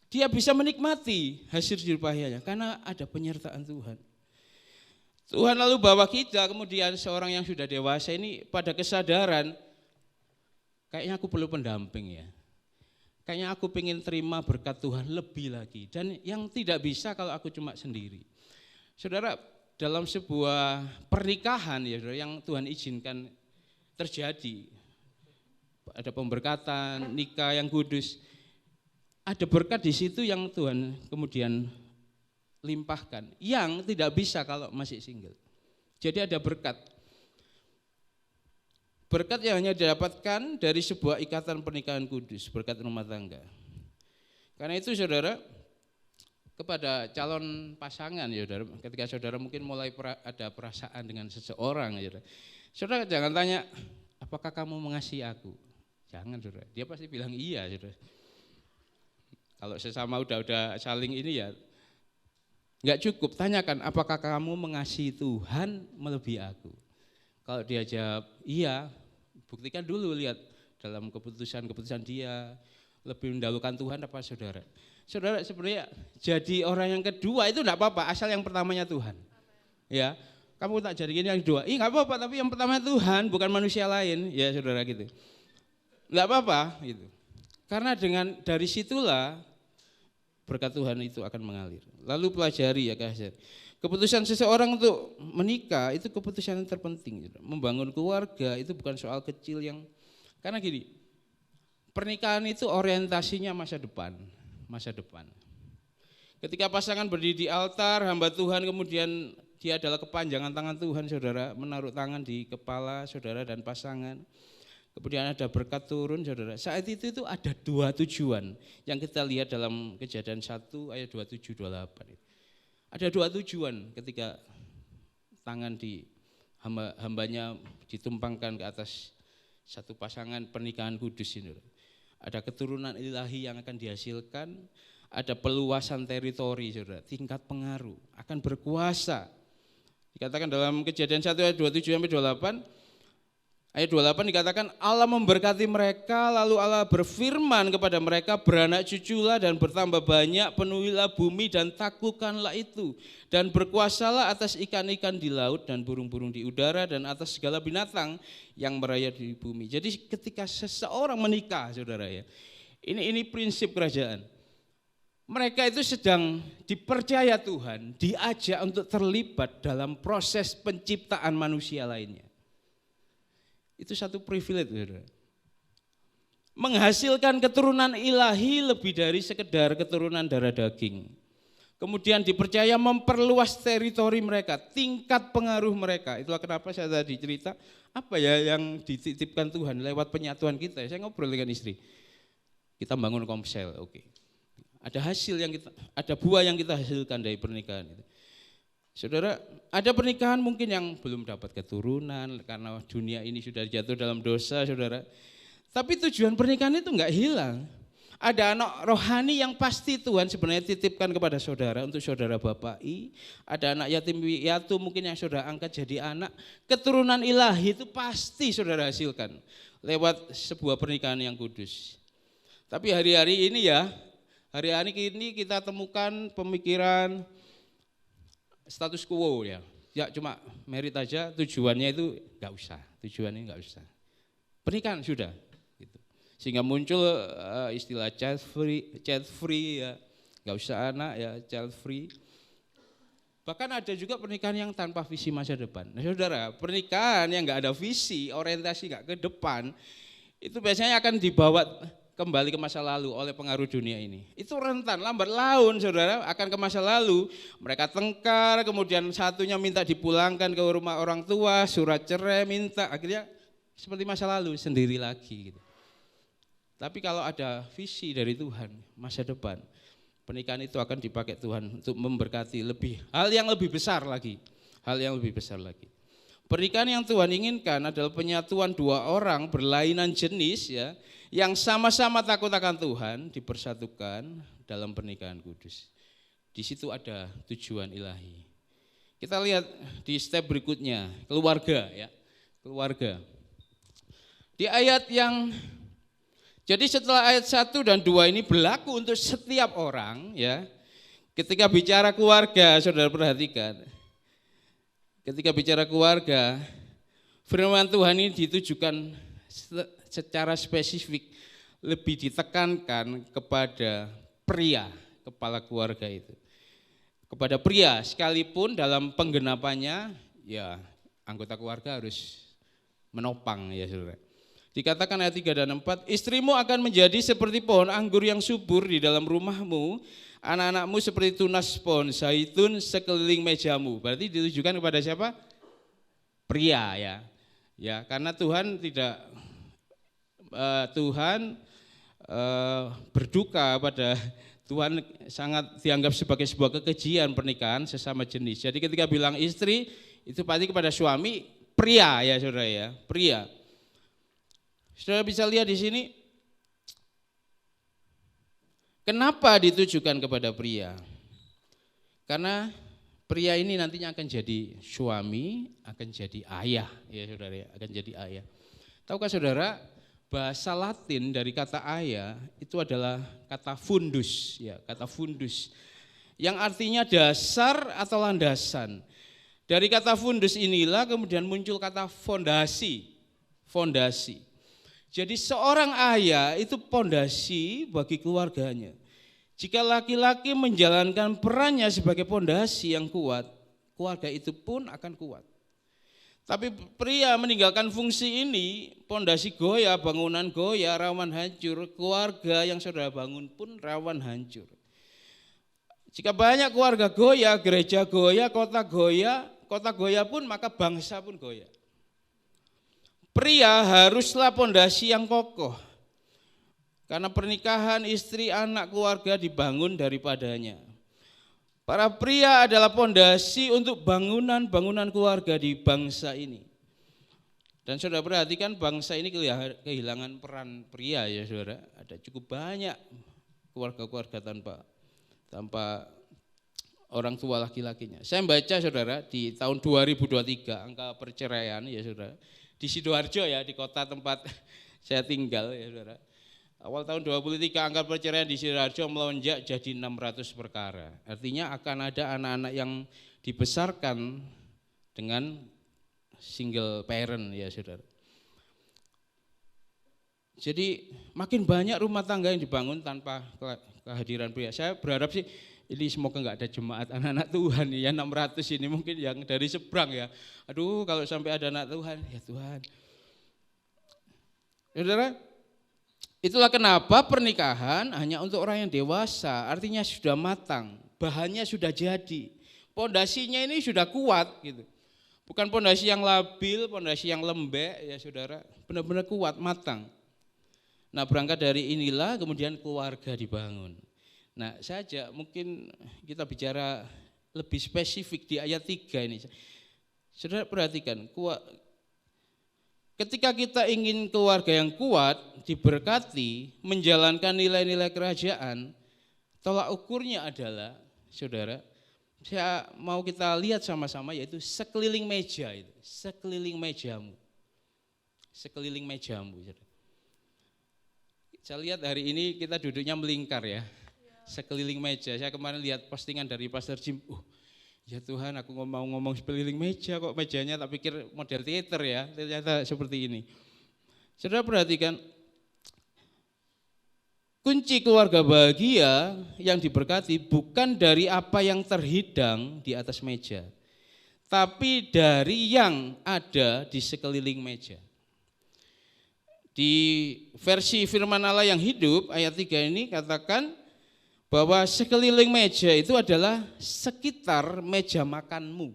dia bisa menikmati hasil jeripayahnya karena ada penyertaan Tuhan. Tuhan lalu bawa kita kemudian seorang yang sudah dewasa ini pada kesadaran, kayaknya aku perlu pendamping ya. Kayaknya aku pengen terima berkat Tuhan lebih lagi. Dan yang tidak bisa kalau aku cuma sendiri. Saudara, dalam sebuah pernikahan ya saudara, yang Tuhan izinkan terjadi, ada pemberkatan, nikah yang kudus, ada berkat di situ yang Tuhan kemudian limpahkan, yang tidak bisa kalau masih single. Jadi ada berkat. Berkat yang hanya didapatkan dari sebuah ikatan pernikahan kudus, berkat rumah tangga. Karena itu saudara, kepada calon pasangan ya saudara, ketika saudara mungkin mulai ada perasaan dengan seseorang ya saudara, jangan tanya, apakah kamu mengasihi aku? Jangan saudara, dia pasti bilang iya saudara. Kalau sesama udah saling ini ya, enggak cukup, tanyakan apakah kamu mengasihi Tuhan melebihi aku. Kalau dia jawab iya, buktikan dulu, lihat dalam keputusan dia lebih mendahulukan Tuhan apa saudara. Saudara sebenarnya jadi orang yang kedua itu enggak apa-apa, asal yang pertamanya Tuhan. Ya, kamu tak jadi yang kedua, enggak apa-apa, tapi yang pertama Tuhan, bukan manusia lain, ya saudara gitu. Enggak apa-apa gitu. Karena dari situlah berkat Tuhan itu akan mengalir. Lalu pelajari ya kasih. Keputusan seseorang untuk menikah itu keputusan yang terpenting. Membangun keluarga itu bukan soal kecil yang, karena gini, pernikahan itu orientasinya masa depan. Masa depan. Ketika pasangan berdiri di altar, hamba Tuhan kemudian dia adalah kepanjangan tangan Tuhan saudara, menaruh tangan di kepala saudara dan pasangan. Kemudian ada berkat turun saudara. Saat itu ada dua tujuan yang kita lihat dalam Kejadian 1 ayat 27-28. Ada dua tujuan ketika tangan di hambanya ditumpangkan ke atas satu pasangan pernikahan kudus ini. Ada keturunan ilahi yang akan dihasilkan, ada peluasan teritori saudara, tingkat pengaruh, akan berkuasa. Dikatakan dalam Kejadian 1 ayat 27-28, ayat 28 dikatakan Allah memberkati mereka, lalu Allah berfirman kepada mereka, beranak cuculah dan bertambah banyak, penuhilah bumi dan taklukkanlah itu, dan berkuasalah atas ikan-ikan di laut dan burung-burung di udara dan atas segala binatang yang merayap di bumi. Jadi ketika seseorang menikah saudara ya, ini prinsip kerajaan. Mereka itu sedang dipercaya Tuhan, diajak untuk terlibat dalam proses penciptaan manusia lainnya. Itu satu privilege, saudara. Menghasilkan keturunan ilahi lebih dari sekedar keturunan darah daging. Kemudian dipercaya memperluas teritori mereka, tingkat pengaruh mereka. Itulah kenapa saya tadi cerita, apa ya yang dititipkan Tuhan lewat penyatuan kita. Saya ngobrol dengan istri, kita bangun komsel, oke. Ada hasil yang ada buah yang kita hasilkan dari pernikahan itu. Saudara, ada pernikahan mungkin yang belum dapat keturunan karena dunia ini sudah jatuh dalam dosa, saudara. Tapi tujuan pernikahan itu enggak hilang. Ada anak rohani yang pasti Tuhan sebenarnya titipkan kepada saudara untuk saudara bapai. Ada anak yatim piatu mungkin yang saudara angkat jadi anak. Keturunan ilahi itu pasti saudara hasilkan lewat sebuah pernikahan yang kudus. Tapi hari-hari ini kita temukan pemikiran status quo ya. Ya cuma merit aja, tujuannya itu enggak usah. Tujuannya enggak usah. Pernikahan sudah gitu. Sehingga muncul istilah child free ya. Enggak usah anak ya, child free. Bahkan ada juga pernikahan yang tanpa visi masa depan. Nah, saudara, pernikahan yang enggak ada visi, orientasi enggak ke depan, itu biasanya akan dibawa kembali ke masa lalu oleh pengaruh dunia ini. Itu rentan, lambat laun saudara akan ke masa lalu. Mereka tengkar, kemudian satunya minta dipulangkan ke rumah orang tua, surat cerai minta, akhirnya seperti masa lalu sendiri lagi gitu. Tapi kalau ada visi dari Tuhan, masa depan, pernikahan itu akan dipakai Tuhan untuk memberkati hal yang lebih besar lagi. Hal yang lebih besar lagi. Pernikahan yang Tuhan inginkan adalah penyatuan dua orang berlainan jenis ya, yang sama-sama takut akan Tuhan dipersatukan dalam pernikahan kudus. Di situ ada tujuan ilahi. Kita lihat di step berikutnya, keluarga ya. Keluarga. Di ayat jadi setelah ayat 1 dan 2 ini berlaku untuk setiap orang ya. Ketika bicara keluarga, saudara perhatikan. Ketika bicara keluarga, firman Tuhan ini ditujukan secara spesifik lebih ditekankan kepada pria, kepala keluarga itu. Kepada pria, sekalipun dalam penggenapannya, ya anggota keluarga harus menopang ya saudara. Dikatakan ayat 3 dan 4, istrimu akan menjadi seperti pohon anggur yang subur di dalam rumahmu, anak-anakmu seperti tunas pohon zaitun sekeliling mejamu. Berarti ditujukan kepada siapa? Pria ya. Ya, karena Tuhan tidak berduka pada Tuhan sangat dianggap sebagai sebuah kekejian pernikahan sesama jenis. Jadi ketika bilang istri itu pasti kepada suami, pria ya saudara ya, pria. Saudara bisa lihat di sini, kenapa ditujukan kepada pria? Karena pria ini nantinya akan jadi suami, akan jadi ayah, ya saudara ya, akan jadi ayah. Tahukah saudara, bahasa Latin dari kata ayah itu adalah kata fundus, ya, kata fundus, yang artinya dasar atau landasan. Dari kata fundus inilah kemudian muncul kata fondasi, fondasi. Jadi seorang ayah itu pondasi bagi keluarganya. Jika laki-laki menjalankan perannya sebagai pondasi yang kuat, keluarga itu pun akan kuat. Tapi pria meninggalkan fungsi ini, pondasi goyah, bangunan goyah, rawan hancur, keluarga yang saudara bangun pun rawan hancur. Jika banyak keluarga goyah, gereja goyah, kota goyah pun maka bangsa pun goyah. Pria haruslah pondasi yang kokoh, karena pernikahan istri, anak, keluarga dibangun daripadanya. Para pria adalah pondasi untuk bangunan-bangunan keluarga di bangsa ini. Dan saudara perhatikan bangsa ini kehilangan peran pria ya saudara. Ada cukup banyak keluarga-keluarga tanpa orang tua laki-lakinya. Saya baca saudara di tahun 2023 angka perceraian ya saudara. Di Sidoarjo ya, di kota tempat saya tinggal ya saudara. Awal tahun 2023 angka perceraian di Sidoarjo melonjak jadi 600 perkara. Artinya akan ada anak-anak yang dibesarkan dengan single parent ya saudara. Jadi makin banyak rumah tangga yang dibangun tanpa kehadiran pria. Saya berharap sih ini semoga enggak ada jemaat anak-anak Tuhan ya 600 ini mungkin yang dari seberang ya. Aduh kalau sampai ada anak Tuhan ya Tuhan. Saudara, itulah kenapa pernikahan hanya untuk orang yang dewasa, artinya sudah matang, bahannya sudah jadi, pondasinya ini sudah kuat gitu. Bukan pondasi yang labil, pondasi yang lembek ya saudara, benar-benar kuat, matang. Nah berangkat dari inilah kemudian keluarga dibangun. Nah saja mungkin kita bicara lebih spesifik di ayat 3 ini. Saudara perhatikan, ketika kita ingin keluarga yang kuat, diberkati, menjalankan nilai-nilai kerajaan, tolak ukurnya adalah, saudara, saya mau kita lihat sama-sama yaitu sekeliling meja itu, sekeliling mejamu. Sekeliling mejamu. Saudara. Saya lihat hari ini kita duduknya melingkar ya. Sekeliling meja. Saya kemarin lihat postingan dari Pastor Jim. Ya Tuhan, aku mau ngomong sekeliling meja kok mejanya tak pikir model teater ya. Ternyata seperti ini. Saudara perhatikan, kunci keluarga bahagia yang diberkati bukan dari apa yang terhidang di atas meja, tapi dari yang ada di sekeliling meja. Di versi firman Allah yang hidup ayat 3 ini katakan bahwa sekeliling meja itu adalah sekitar meja makanmu.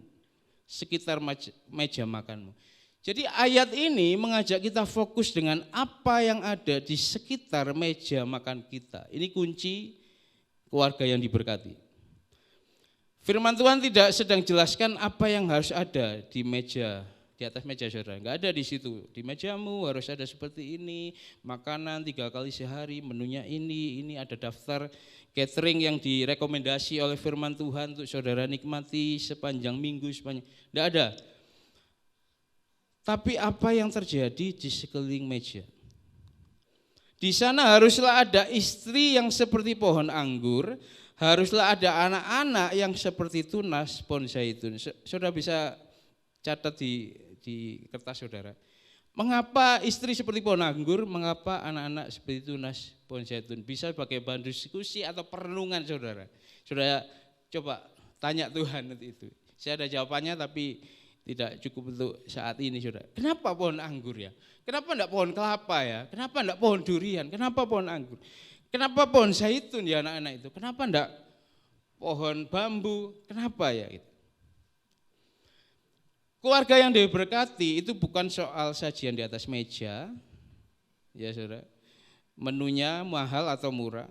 Sekitar meja makanmu. Jadi ayat ini mengajak kita fokus dengan apa yang ada di sekitar meja makan kita. Ini kunci keluarga yang diberkati. Firman Tuhan tidak sedang jelaskan apa yang harus ada di meja, di atas meja saudara. Enggak ada di situ. Di mejamu harus ada seperti ini, makanan 3 kali sehari, menunya ini ada daftar catering yang direkomendasi oleh firman Tuhan untuk saudara nikmati sepanjang minggu, tidak ada. Tapi apa yang terjadi di sekeliling meja? Di sana haruslah ada istri yang seperti pohon anggur, haruslah ada anak-anak yang seperti tunas pohon zaitun. Saudara bisa catat di kertas saudara. Mengapa istri seperti pohon anggur, mengapa anak-anak seperti tunas pohon zaitun? Bisa sebagai bahan diskusi atau perenungan saudara. Saudara coba tanya Tuhan itu. Saya ada jawabannya tapi tidak cukup untuk saat ini saudara. Kenapa pohon anggur ya? Kenapa enggak pohon kelapa ya? Kenapa enggak pohon durian? Kenapa pohon anggur? Kenapa pohon zaitun ya anak-anak itu? Kenapa enggak pohon bambu? Kenapa ya? Gitu. Keluarga yang diberkati itu bukan soal sajian di atas meja, ya saudara. Menunya mahal atau murah.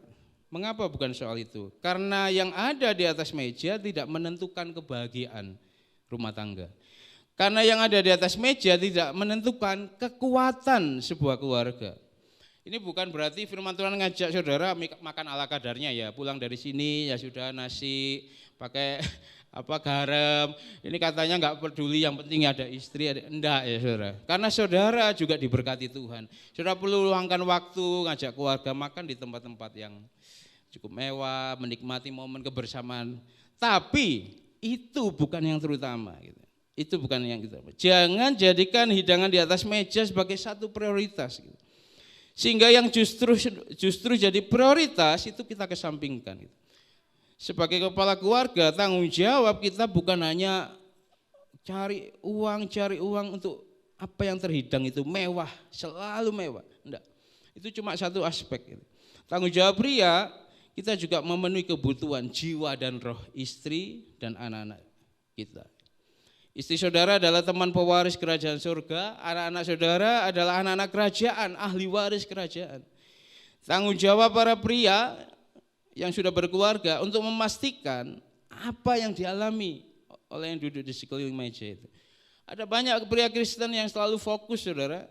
Mengapa bukan soal itu? Karena yang ada di atas meja tidak menentukan kebahagiaan rumah tangga. Karena yang ada di atas meja tidak menentukan kekuatan sebuah keluarga. Ini bukan berarti firman Tuhan ngajak saudara makan ala kadarnya ya. Pulang dari sini ya sudah nasi pakai garam, ini katanya enggak peduli, yang penting ada istri, enggak ya saudara. Karena saudara juga diberkati Tuhan. Saudara perlu luangkan waktu ngajak keluarga makan di tempat-tempat yang cukup mewah, menikmati momen kebersamaan. Tapi itu bukan yang terutama. Gitu. Itu bukan yang terutama. Jangan jadikan hidangan di atas meja sebagai satu prioritas. Gitu. Sehingga yang justru jadi prioritas itu kita kesampingkan. Gitu. Sebagai kepala keluarga, tanggung jawab kita bukan hanya cari uang untuk apa yang terhidang itu mewah, selalu mewah. Enggak. Itu cuma satu aspek. Tanggung jawab pria, kita juga memenuhi kebutuhan jiwa dan roh istri dan anak-anak kita. Istri saudara adalah teman pewaris kerajaan surga, anak-anak saudara adalah anak-anak kerajaan, ahli waris kerajaan. Tanggung jawab para pria yang sudah berkeluarga untuk memastikan apa yang dialami oleh yang duduk di sekeliling meja itu. Ada banyak pria Kristen yang selalu fokus saudara,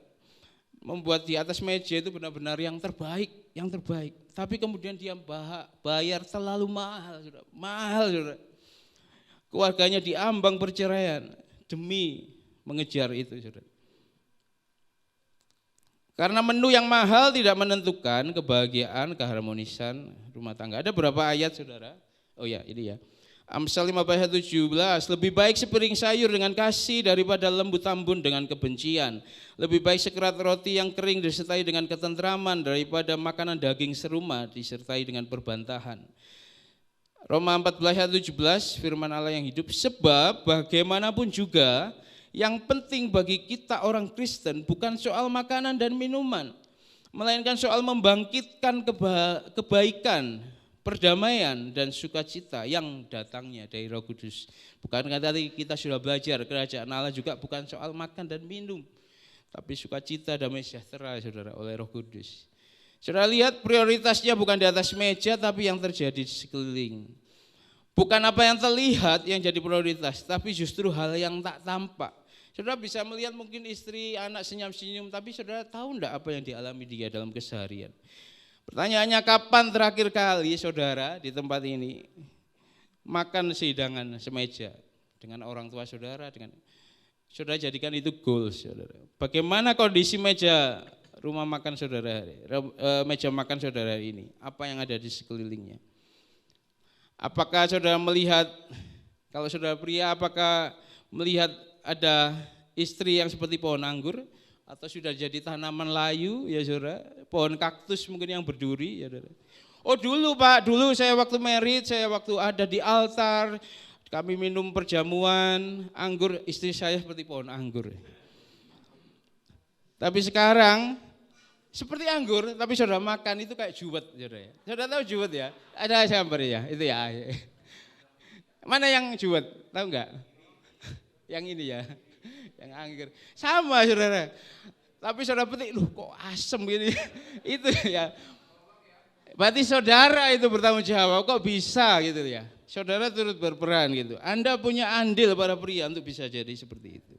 membuat di atas meja itu benar-benar yang terbaik. Tapi kemudian dia bayar terlalu mahal saudara. Keluarganya diambang perceraian demi mengejar itu saudara. Karena menu yang mahal tidak menentukan kebahagiaan, keharmonisan rumah tangga. Ada berapa ayat saudara? Oh ya ini ya. Amsal 15 ayat 17, lebih baik sepiring sayur dengan kasih daripada lembu tambun dengan kebencian. Lebih baik sekerat roti yang kering disertai dengan ketentraman daripada makanan daging serumah disertai dengan perbantahan. Roma 14 ayat 17, firman Allah yang hidup, sebab bagaimanapun juga yang penting bagi kita orang Kristen bukan soal makanan dan minuman, melainkan soal membangkitkan kebaikan, perdamaian dan sukacita yang datangnya dari Roh Kudus. Bukan tadi kita sudah belajar, kerajaan Allah juga bukan soal makan dan minum, tapi sukacita, damai sejahtera saudara oleh Roh Kudus. Saudara lihat prioritasnya bukan di atas meja tapi yang terjadi di sekeliling. Bukan apa yang terlihat yang jadi prioritas, tapi justru hal yang tak tampak. Saudara bisa melihat mungkin istri, anak senyum-senyum, tapi saudara tahu enggak apa yang dialami dia dalam keseharian? Pertanyaannya, kapan terakhir kali saudara di tempat ini makan sehidangan semeja dengan orang tua saudara, saudara jadikan itu goals saudara. Bagaimana kondisi meja rumah makan saudara, meja makan saudara ini? Apa yang ada di sekelilingnya? Apakah saudara melihat, kalau saudara pria, apakah melihat ada istri yang seperti pohon anggur atau sudah jadi tanaman layu ya saudara, pohon kaktus mungkin yang berduri ya saudara. Oh dulu Pak, dulu saya waktu married, saya waktu ada di altar, kami minum perjamuan anggur, istri saya seperti pohon anggur. Tapi sekarang seperti anggur, tapi saudara makan itu kayak juwet saudara. Saudara tahu juwet ya? Ada gambar ya, itu ya. Mana yang juwet? Tahu enggak? Yang ini ya, yang anggur. Sama saudara. Tapi saudara petik, loh kok asem gini. Itu ya. Berarti saudara itu bertanggung jawab, kok bisa gitu ya. Saudara turut berperan gitu. Anda punya andil para pria untuk bisa jadi seperti itu.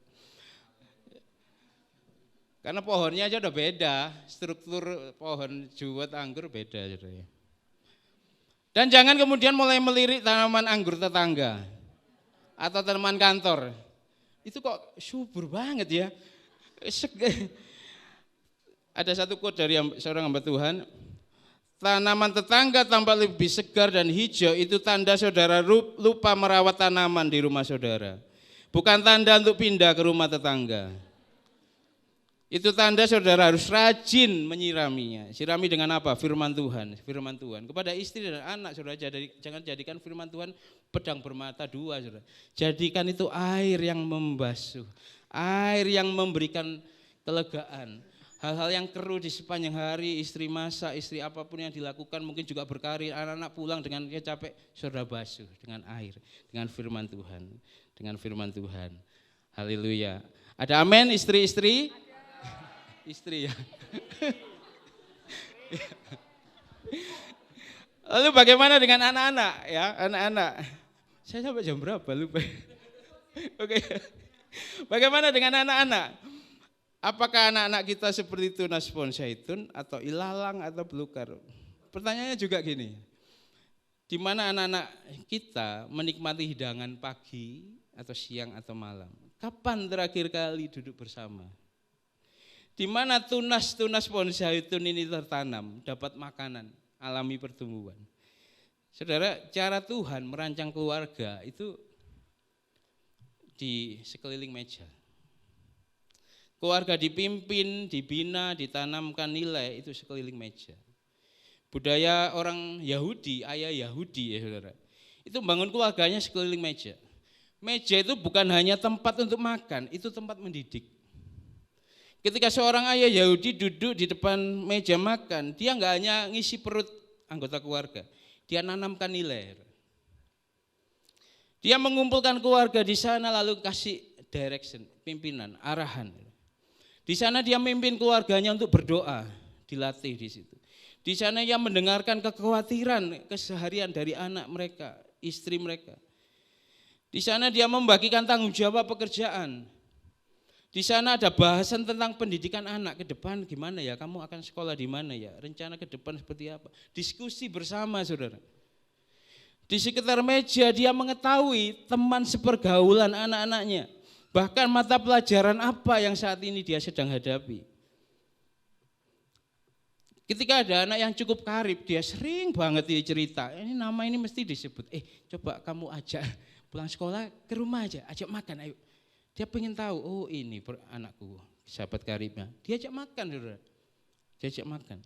Karena pohonnya aja udah beda, struktur pohon juwet anggur beda saudara. Dan jangan kemudian mulai melirik tanaman anggur tetangga atau tanaman kantor. Itu kok subur banget ya. Ada satu quote dari seorang hamba Tuhan, tanaman tetangga tampak lebih segar dan hijau, itu tanda saudara lupa merawat tanaman di rumah saudara. Bukan tanda untuk pindah ke rumah tetangga. Itu tanda saudara harus rajin menyiraminya. Sirami dengan apa? Firman Tuhan. Firman Tuhan. Kepada istri dan anak, saudara, jangan jadikan firman Tuhan pedang bermata dua, saudara. Jadikan itu air yang membasuh, air yang memberikan kelegaan. Hal-hal yang keruh di sepanjang hari, istri masak, istri apapun yang dilakukan, mungkin juga berkarir, anak-anak pulang dengan capek, saudara basuh dengan air, dengan firman Tuhan, dengan firman Tuhan. Haleluya. Ada amin istri-istri? Istri ya. Lalu bagaimana dengan anak-anak ya? Anak-anak. Saya sampai jam berapa lupa. Oke. Bagaimana dengan anak-anak? Apakah anak-anak kita seperti tunas pohon zaitun atau ilalang atau belukar? Pertanyaannya juga gini. Di mana anak-anak kita menikmati hidangan pagi atau siang atau malam? Kapan terakhir kali duduk bersama? Di mana tunas-tunas pohon zaitun ini tertanam, dapat makanan, alami pertumbuhan. Saudara, cara Tuhan merancang keluarga itu di sekeliling meja. Keluarga dipimpin, dibina, ditanamkan nilai itu sekeliling meja. Budaya orang Yahudi, ayah Yahudi ya saudara, itu membangun keluarganya sekeliling meja. Meja itu bukan hanya tempat untuk makan, itu tempat mendidik. Ketika seorang ayah Yahudi duduk di depan meja makan, dia enggak hanya ngisi perut anggota keluarga, dia nanamkan nilai. Dia mengumpulkan keluarga di sana lalu kasih direction, pimpinan, arahan. Di sana dia memimpin keluarganya untuk berdoa, dilatih di situ. Di sana dia mendengarkan kekhawatiran keseharian dari anak mereka, istri mereka. Di sana dia membagikan tanggung jawab pekerjaan. Di sana ada bahasan tentang pendidikan anak ke depan gimana ya, kamu akan sekolah di mana ya, rencana ke depan seperti apa. Diskusi bersama saudara. Di sekitar meja dia mengetahui teman sepergaulan anak-anaknya. Bahkan mata pelajaran apa yang saat ini dia sedang hadapi. Ketika ada anak yang cukup karib, dia sering banget dia cerita, ini nama ini mesti disebut, coba kamu ajak pulang sekolah ke rumah aja, ajak makan ayo. Dia pengen tahu, oh ini anakku, sahabat karibnya. Diajak makan, saudara. Diajak makan.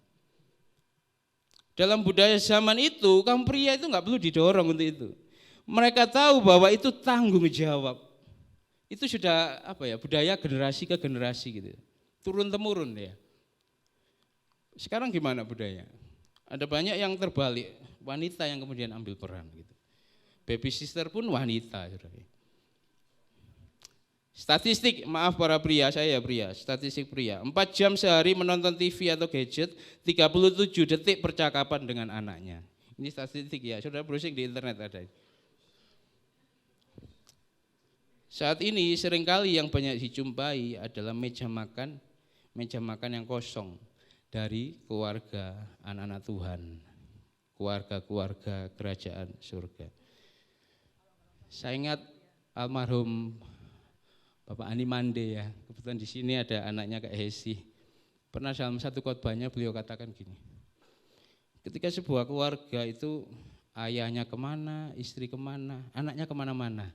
Dalam budaya zaman itu, kaum pria itu enggak perlu didorong untuk itu. Mereka tahu bahwa itu tanggung jawab. Itu sudah budaya generasi ke generasi gitu. Turun temurun ya. Sekarang gimana budaya? Ada banyak yang terbalik, wanita yang kemudian ambil peran gitu. Baby sister pun wanita, saudara. Statistik, maaf para pria, saya pria, statistik pria. 4 jam sehari menonton TV atau gadget, 37 detik percakapan dengan anaknya. Ini statistik ya, saudara browsing di internet ada. Saat ini seringkali yang banyak dijumpai adalah meja makan yang kosong dari keluarga anak-anak Tuhan, keluarga-keluarga kerajaan surga. Saya ingat almarhum Bapak Ani Mande ya, kebetulan di sini ada anaknya Kak Hesi. Pernah dalam satu khotbahnya beliau katakan gini, ketika sebuah keluarga itu ayahnya kemana, istri kemana, anaknya kemana-mana.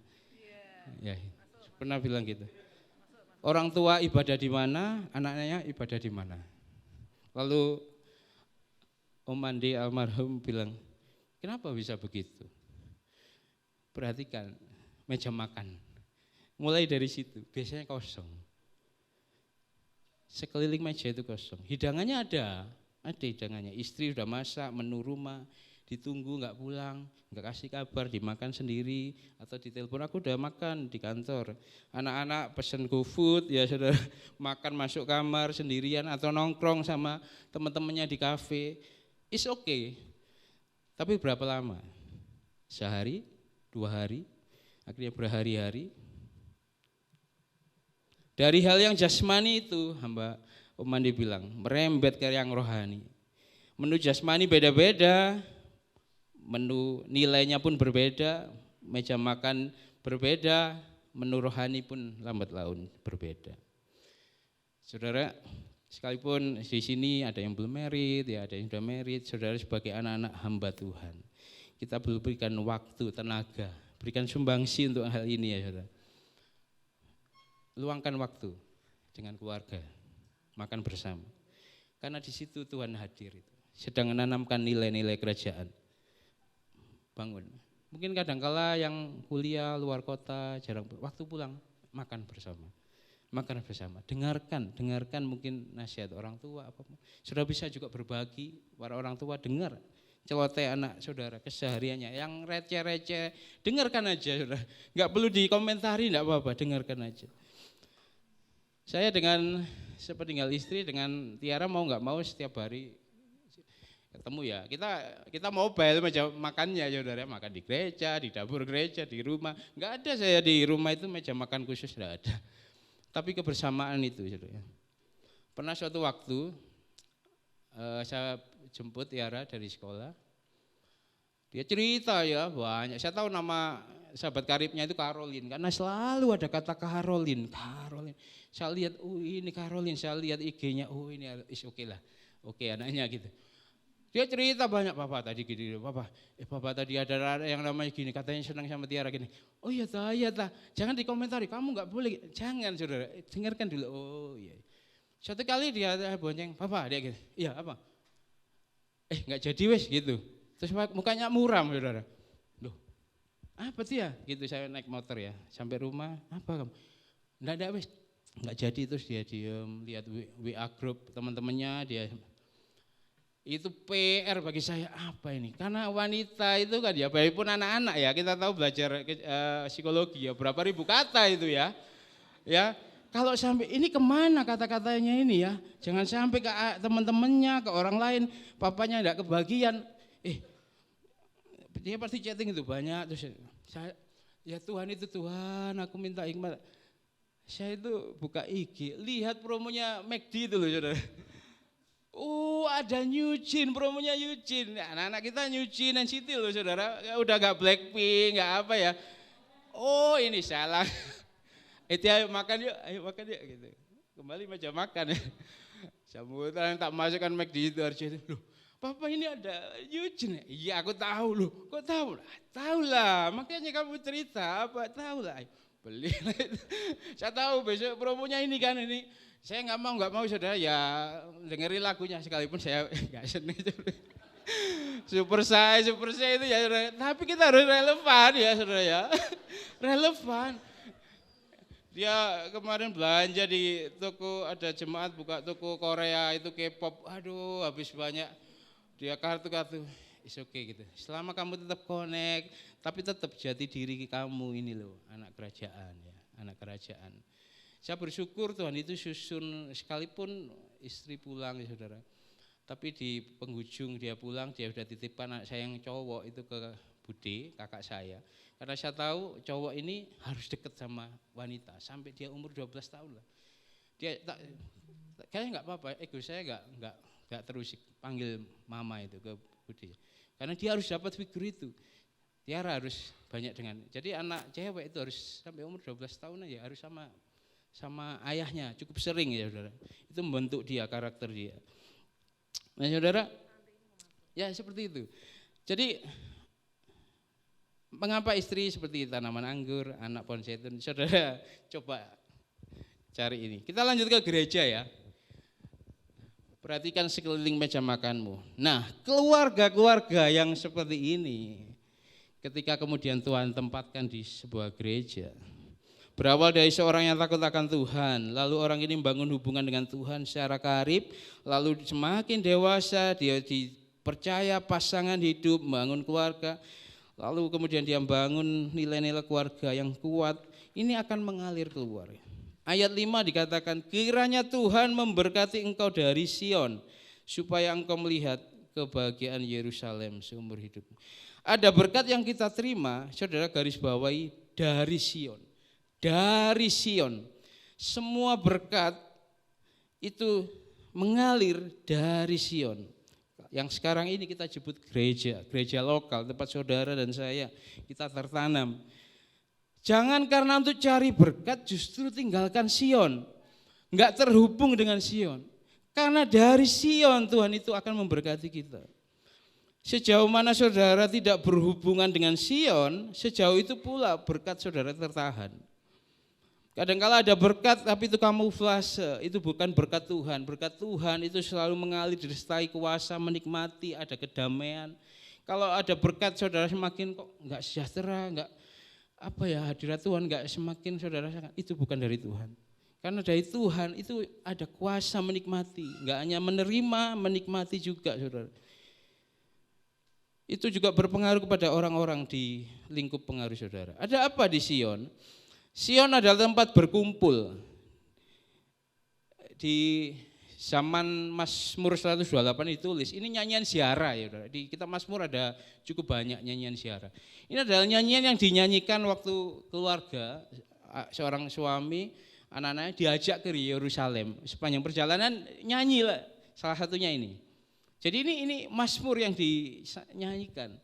Ya, pernah bilang gitu. Orang tua ibadah di mana, anaknya ibadah di mana. Lalu Om Mande almarhum bilang, kenapa bisa begitu? Perhatikan meja makan. Mulai dari situ, biasanya kosong. Sekeliling meja itu kosong. Hidangannya ada hidangannya. Istri sudah masak, menu rumah, ditunggu nggak pulang, nggak kasih kabar, dimakan sendiri atau ditelepon aku udah makan di kantor. Anak-anak pesen GoFood ya saudara, makan masuk kamar sendirian atau nongkrong sama teman-temannya di kafe. It's okay. Tapi berapa lama? Sehari, 2 hari, akhirnya berhari-hari. Dari hal yang jasmani itu, hamba Om Mandi bilang, merembet ke yang rohani. Menu jasmani beda-beda, menu nilainya pun berbeda, meja makan berbeda, menu rohani pun lambat laun berbeda. Saudara, sekalipun di sini ada yang belum married, ya ada yang sudah married, saudara sebagai anak-anak hamba Tuhan, kita perlu berikan waktu, tenaga, berikan sumbangsi untuk hal ini ya saudara. Luangkan waktu dengan keluarga. makan bersama. Karena di situ Tuhan hadir itu. Sedang menanamkan nilai-nilai kerajaan. Bangun. Mungkin kadangkala yang kuliah luar kota jarang waktu pulang makan bersama. Makan bersama. Dengarkan mungkin nasihat orang tua apapun. Sudah bisa juga berbagi para orang tua, dengar celoteh anak saudara kesehariannya yang receh-receh, dengarkan aja saudara. Enggak perlu dikomentari, enggak apa-apa, dengarkan aja. Saya dengan sepeninggal istri dengan Tiara mau enggak mau setiap hari ketemu ya. Kita mobile meja makannya saudara, makan di gereja, di dapur gereja, di rumah. Enggak ada saya di rumah itu meja makan khusus, enggak ada. Tapi kebersamaan itu saudara. Pernah suatu waktu saya jemput Tiara dari sekolah. Dia cerita ya banyak. Saya tahu nama sahabat karibnya itu Caroline karena selalu ada kata Caroline. Saya lihat, ini Caroline. Saya lihat IG-nya, ini oke lah. Oke anaknya gitu. Dia cerita banyak, Papa tadi gini, Papa tadi ada yang namanya gini, katanya senang sama Tiara gini. Oh iya ta. Jangan dikomentari, kamu nggak boleh. Jangan saudara, dengarkan dulu. Oh iya. Suatu kali dia bonceng, Papa dia gitu. Iya apa? Nggak jadi wes gitu. Terus mukanya muram saudara. Loh, apa sih ya? Gitu saya naik motor ya, sampai rumah, apa kamu? Nggak wes, nggak jadi. Terus dia diem, lihat WA grup teman-temannya, dia itu PR bagi saya apa ini? Karena wanita itu kan ya, walaupun anak-anak ya, kita tahu belajar psikologi ya, berapa ribu kata itu ya. Ya, kalau sampai ini kemana kata-katanya ini ya? Jangan sampai ke teman-temannya, ke orang lain, papanya enggak kebagian. Dia pasti chatting itu banyak. Terus saya, ya Tuhan itu Tuhan, aku minta hikmat. Saya itu buka IG, lihat promonya McD itu loh saudara. Ada Eugene, promonya Eugene. Anak-anak kita Eugene dan Siti loh saudara. Udah gak Blackpink, gak apa ya. Ini salah. Ayo makan yuk gitu. Kembali meja makan ya. Sambutan tak masukkan McD itu harusnya. Loh, Papa ini ada Eugene. Iya aku tahu loh. Kok tahu? Tahu lah. Makanya kamu cerita apa? Tahu lah. Beli. Saya tahu besok promonya ini kan ini. Saya nggak mau saudara ya dengerin lagunya sekalipun saya nggak seneng. Super saya itu ya saudara. Tapi kita harus relevan ya saudara ya. Relevan. Dia kemarin belanja di toko, ada jemaat buka toko Korea itu K-pop. Aduh habis banyak. Dia kartu-kartu. It's okay gitu. Selama kamu tetap connect, tapi tetap jati diri kamu ini loh, anak kerajaan ya, anak kerajaan. Saya bersyukur Tuhan itu susun sekalipun istri pulang ya saudara. Tapi di penghujung dia pulang, dia sudah titipkan anak saya yang cowok itu ke Bude, kakak saya. Karena saya tahu cowok ini harus dekat sama wanita sampai dia umur 12 tahun lah. Dia kayaknya nggak apa-apa, ego saya nggak terus panggil mama itu ke Bude. Karena dia harus dapat figur itu. Tiara harus banyak dengan. Jadi anak cewek itu harus sampai umur 12 tahun aja harus sama ayahnya, cukup sering ya saudara. Itu membentuk dia, karakter dia. Nah saudara, ya seperti itu. Jadi mengapa istri seperti tanaman anggur, anak pohon zaitun? Saudara coba cari ini. Kita lanjut ke gereja ya. Perhatikan sekeliling meja makanmu. Nah keluarga-keluarga yang seperti ini, ketika kemudian Tuhan tempatkan di sebuah gereja, berawal dari seorang yang takut akan Tuhan, lalu orang ini membangun hubungan dengan Tuhan secara karib, lalu semakin dewasa dia dipercaya pasangan hidup, membangun keluarga, lalu kemudian dia membangun nilai-nilai keluarga yang kuat, ini akan mengalir keluar. Ayat 5 dikatakan, kiranya Tuhan memberkati engkau dari Sion, supaya engkau melihat kebahagiaan Yerusalem seumur hidup. Ada berkat yang kita terima, saudara garis bawahi, dari Sion. Dari Sion, semua berkat itu mengalir dari Sion. Yang sekarang ini kita sebut gereja lokal, tempat saudara dan saya, kita tertanam. Jangan karena untuk cari berkat justru tinggalkan Sion, enggak terhubung dengan Sion. Karena dari Sion Tuhan itu akan memberkati kita. Sejauh mana saudara tidak berhubungan dengan Sion, sejauh itu pula berkat saudara tertahan. Kadangkala ada berkat tapi itu kamuflase, itu bukan berkat Tuhan. Berkat Tuhan itu selalu mengalir, disertai kuasa, menikmati, ada kedamaian. Kalau ada berkat saudara semakin kok enggak sejahtera, enggak hadirat Tuhan enggak semakin saudara rasakan, itu bukan dari Tuhan. Karena dari Tuhan itu ada kuasa menikmati, enggak hanya menerima, menikmati juga saudara. Itu juga berpengaruh kepada orang-orang di lingkup pengaruh saudara. Ada apa di Sion? Sion adalah tempat berkumpul. Di zaman Mazmur 128 ditulis, ini nyanyian ziarah ya saudara. Di kitab Mazmur ada cukup banyak nyanyian ziarah. Ini adalah nyanyian yang dinyanyikan waktu keluarga, seorang suami, anak-anaknya diajak ke Yerusalem. Sepanjang perjalanan nyanyilah, salah satunya ini. Jadi ini Mazmur yang dinyanyikan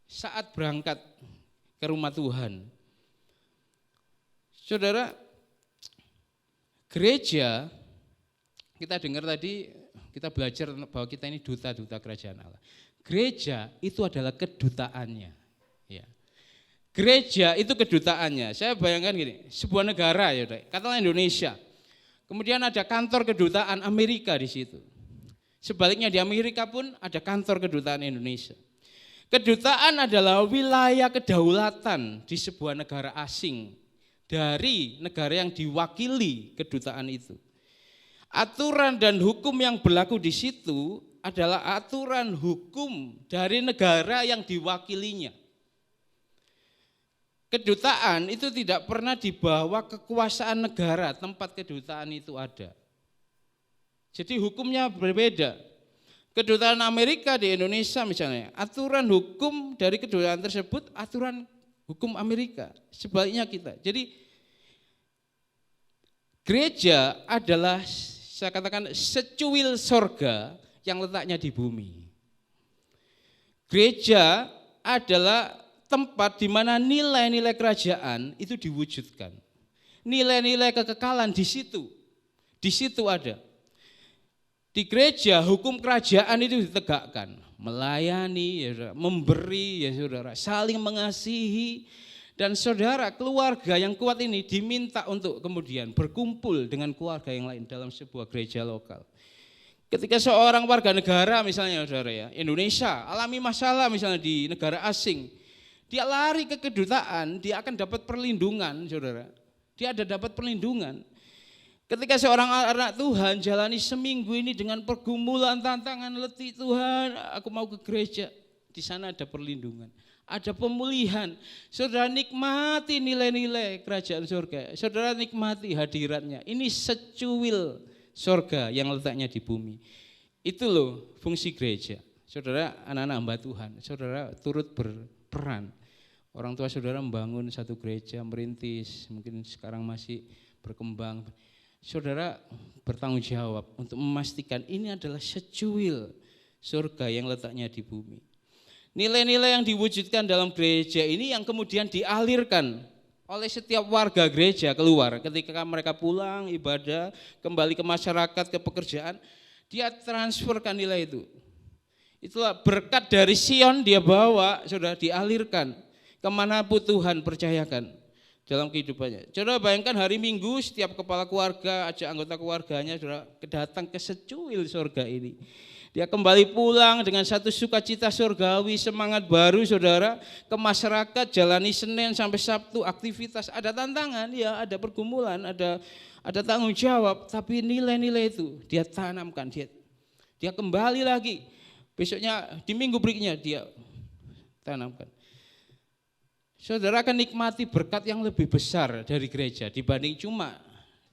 saat berangkat ke rumah Tuhan. Saudara, gereja, kita dengar tadi, kita belajar bahwa kita ini duta-duta kerajaan Allah. Gereja itu adalah kedutaannya. Ya. Gereja itu kedutaannya. Saya bayangkan gini, sebuah negara ya, katakanlah Indonesia. Kemudian ada kantor kedutaan Amerika di situ. Sebaliknya di Amerika pun ada kantor kedutaan Indonesia. Kedutaan adalah wilayah kedaulatan di sebuah negara asing dari negara yang diwakili kedutaan itu. Aturan dan hukum yang berlaku di situ adalah aturan hukum dari negara yang diwakilinya. Kedutaan itu tidak pernah di bawah kekuasaan negara tempat kedutaan itu ada. Jadi hukumnya berbeda. Kedutaan Amerika di Indonesia misalnya, aturan hukum dari kedutaan tersebut aturan hukum Amerika, sebaliknya kita. Jadi gereja adalah, saya katakan, secuil sorga yang letaknya di bumi. Gereja adalah tempat di mana nilai-nilai kerajaan itu diwujudkan. Nilai-nilai kekekalan di situ ada. Di gereja hukum kerajaan itu ditegakkan, melayani, ya saudara, memberi, ya saudara, saling mengasihi, dan saudara keluarga yang kuat ini diminta untuk kemudian berkumpul dengan keluarga yang lain dalam sebuah gereja lokal. Ketika seorang warga negara misalnya saudara ya, Indonesia alami masalah misalnya di negara asing, dia lari ke kedutaan, dia akan dapat perlindungan saudara, dia ada dapat perlindungan. Ketika seorang anak Tuhan jalani seminggu ini dengan pergumulan, tantangan, letih, Tuhan, aku mau ke gereja. Di sana ada perlindungan, ada pemulihan. Saudara nikmati nilai-nilai kerajaan surga. Saudara nikmati hadiratnya. Ini secuil surga yang letaknya di bumi. Itu loh fungsi gereja. Saudara anak-anak hamba Tuhan, saudara turut berperan. Orang tua saudara membangun satu gereja, merintis, mungkin sekarang masih berkembang. Saudara bertanggung jawab untuk memastikan ini adalah secuil surga yang letaknya di bumi. Nilai-nilai yang diwujudkan dalam gereja ini yang kemudian dialirkan oleh setiap warga gereja keluar. Ketika mereka pulang, ibadah, kembali ke masyarakat, ke pekerjaan, dia transferkan nilai itu. Itulah berkat dari Sion dia bawa, saudara, dialirkan kemanapun Tuhan percayakan dalam kehidupannya. Saudara bayangkan hari Minggu setiap kepala keluarga, ajak anggota keluarganya saudara datang ke secuil surga ini. Dia kembali pulang dengan satu sukacita surgawi, semangat baru saudara, ke masyarakat, jalani Senin sampai Sabtu, aktivitas, ada tantangan, ya ada pergumulan, ada tanggung jawab, tapi nilai-nilai itu dia tanamkan, dia kembali lagi. Besoknya di minggu berikutnya dia tanamkan. Saudara akan nikmati berkat yang lebih besar dari gereja dibanding cuma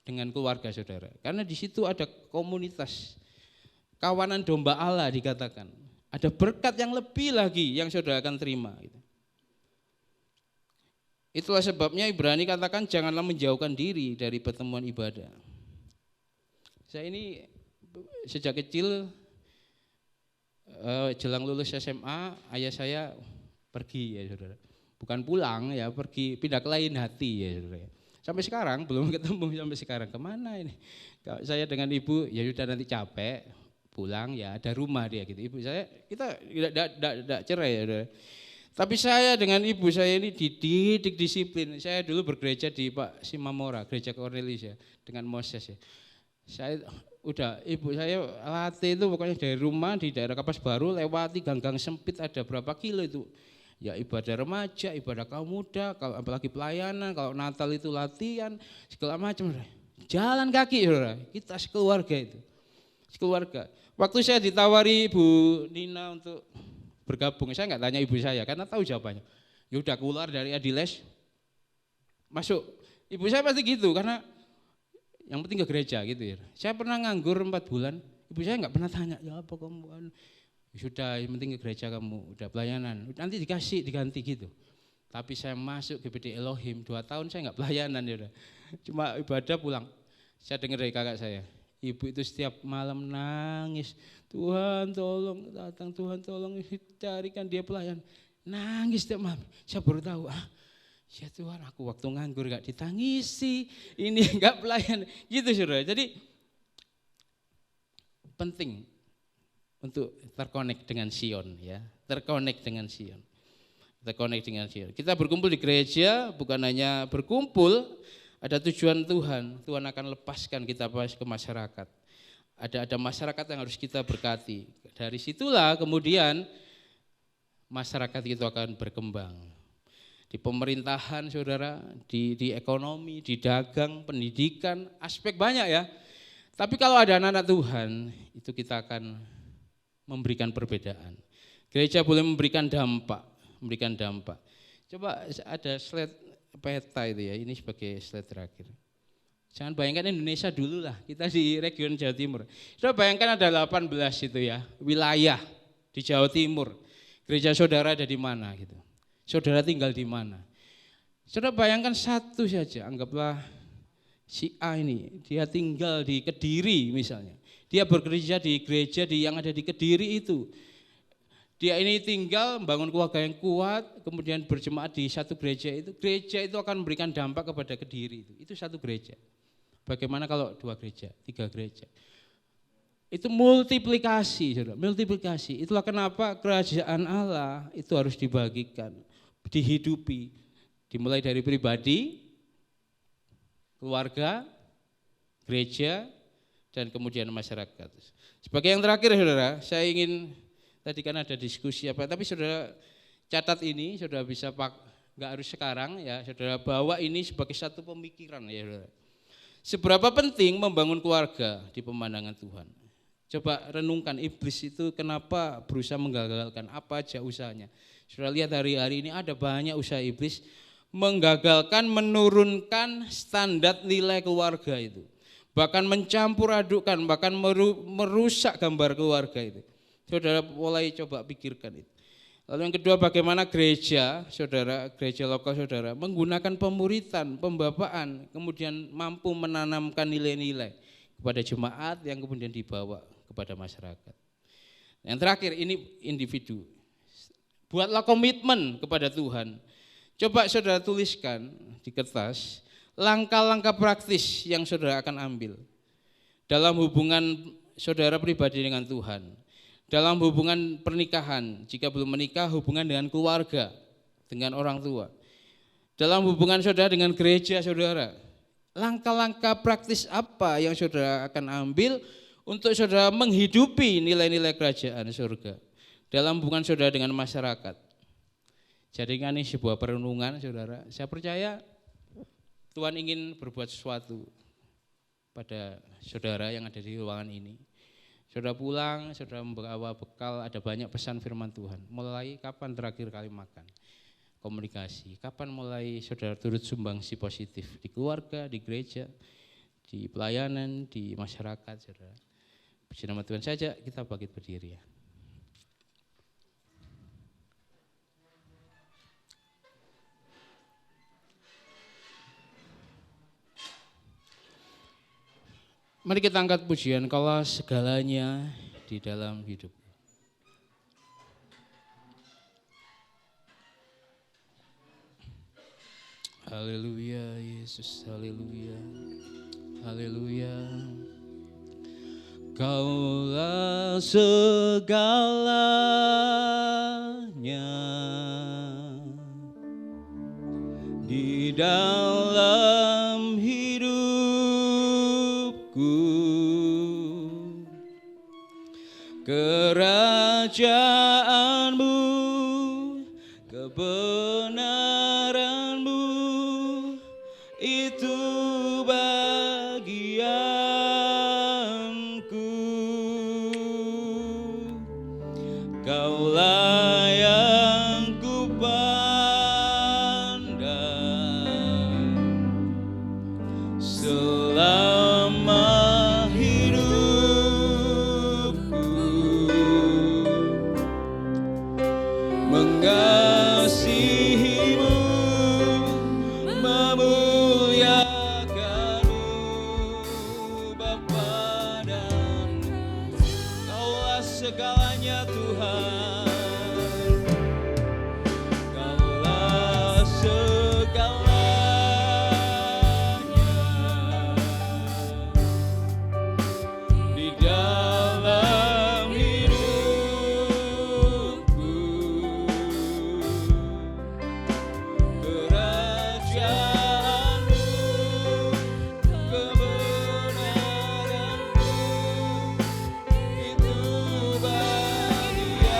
dengan keluarga saudara. Karena di situ ada komunitas, kawanan domba Allah dikatakan. Ada berkat yang lebih lagi yang saudara akan terima. Itulah sebabnya Ibrani katakan janganlah menjauhkan diri dari pertemuan ibadah. Saya ini sejak kecil jelang lulus SMA, ayah saya pergi ya saudara. Bukan pulang ya, pergi pindah ke lain hati ya saudara. Sampai sekarang belum ketemu sampai sekarang. Kemana ini? Saya dengan ibu ya sudah nanti capek pulang ya ada rumah dia gitu. Ibu saya kita tidak cerai ya saudara. Tapi saya dengan ibu saya ini dididik disiplin. Saya dulu bergereja di Pak Simamora, gereja Cornelius ya, dengan Moses ya. Saya udah ibu saya latih itu pokoknya dari rumah di daerah Kapas Baru lewati gang-gang sempit ada berapa kilo itu. Ya ibadah remaja, ibadah kaum muda, kalau apalagi pelayanan, kalau Natal itu latihan, segala macam. Jalan kaki saudara, kita sekeluarga itu. Sekeluarga. Waktu saya ditawari Ibu Nina untuk bergabung, saya nggak tanya ibu saya karena tahu jawabannya. Ya udah keluar dari Adiles, masuk. Ibu saya pasti gitu karena yang penting ke gereja gitu ya. Saya pernah nganggur 4 bulan, ibu saya nggak pernah tanya, ya apa kamu? Ya sudah, yang penting ke gereja kamu, udah pelayanan, nanti dikasih diganti gitu. Tapi saya masuk GBD Elohim 2 tahun saya nggak pelayanan ya udah. Cuma ibadah pulang. Saya dengar dari kakak saya, ibu itu setiap malam nangis, Tuhan tolong datang, Tuhan tolong carikan dia pelayan. Nangis setiap malam. Saya baru tahu, ya Tuhan aku waktu nganggur gak ditangisi, ini gak pelayan. Gitu saudara. Jadi penting untuk terkonek dengan Sion ya. Terkonek dengan Sion. Terkonek dengan Sion. Kita berkumpul di gereja bukan hanya berkumpul, ada tujuan Tuhan. Tuhan akan lepaskan kita ke masyarakat. Ada masyarakat yang harus kita berkati. Dari situlah kemudian masyarakat itu akan berkembang. Di pemerintahan saudara, di ekonomi, di dagang, pendidikan, aspek banyak ya. Tapi kalau ada anak-anak Tuhan, itu kita akan memberikan perbedaan. Gereja boleh memberikan dampak. Coba ada slide peta itu ya, ini sebagai slide terakhir. Jangan bayangkan Indonesia dulu lah, kita di region Jawa Timur. Saudara bayangkan ada 18 itu ya, wilayah di Jawa Timur. Gereja saudara ada di mana gitu. Saudara tinggal di mana. Saudara bayangkan satu saja, anggaplah si A ini, dia tinggal di Kediri misalnya. Dia bekerja di gereja yang ada di Kediri itu. Dia ini tinggal membangun keluarga yang kuat, kemudian berjemaat di satu gereja itu akan memberikan dampak kepada Kediri itu satu gereja. Bagaimana kalau 2 gereja, 3 gereja? Itu multiplikasi, saudara, multiplikasi. Itulah kenapa kerajaan Allah itu harus dibagikan, dihidupi, dimulai dari pribadi, keluarga, gereja, dan kemudian masyarakat. Sebagai yang terakhir, saudara, saya ingin tadi kan ada diskusi apa, tapi saudara catat ini, saudara bisa nggak harus sekarang ya, saudara bawa ini sebagai satu pemikiran ya, saudara. Seberapa penting membangun keluarga di pemandangan Tuhan? Coba renungkan iblis itu kenapa berusaha menggagalkan, apa aja usahanya. Sudah lihat hari-hari ini ada banyak usaha iblis menggagalkan, menurunkan standar nilai keluarga itu. Bahkan mencampur adukkan, bahkan merusak gambar keluarga itu. Saudara mulai coba pikirkan itu. Lalu yang kedua, bagaimana gereja, saudara, gereja lokal saudara menggunakan pemuritan, pembapaan, kemudian mampu menanamkan nilai-nilai kepada jemaat yang kemudian dibawa kepada masyarakat. Yang terakhir ini individu. Buatlah komitmen kepada Tuhan. Coba saudara tuliskan di kertas langkah-langkah praktis yang saudara akan ambil dalam hubungan saudara pribadi dengan Tuhan. Dalam hubungan pernikahan, jika belum menikah, hubungan dengan keluarga, dengan orang tua. Dalam hubungan saudara dengan gereja saudara, langkah-langkah praktis apa yang saudara akan ambil untuk saudara menghidupi nilai-nilai kerajaan surga. Dalam hubungan saudara dengan masyarakat. Jadikan ini sebuah perenungan saudara, saya percaya Tuhan ingin berbuat sesuatu pada saudara yang ada di ruangan ini. Saudara pulang, saudara membawa bekal, ada banyak pesan firman Tuhan. Mulai kapan terakhir kali makan? Komunikasi. Kapan mulai saudara turut sumbangsi positif di keluarga, di gereja, di pelayanan, di masyarakat, saudara. Puji nama Tuhan saja, kita bangkit berdiri ya. Mari kita angkat pujian, Kaulah segalanya di dalam hidup. Haleluya Yesus, haleluya, haleluya. Kaulah segalanya dalam hidupku. Kerajaanmu, kebenaranmu, itu bagianku. Kaulah yang ku pandang selama hidupku, mengasihimu, memuliakanmu, Bapa, dan Kaulah segalanya Tuhan. Kaulah segalanya di dalam hidupku. Kerajaanmu, kebenaranmu, itu bagianku.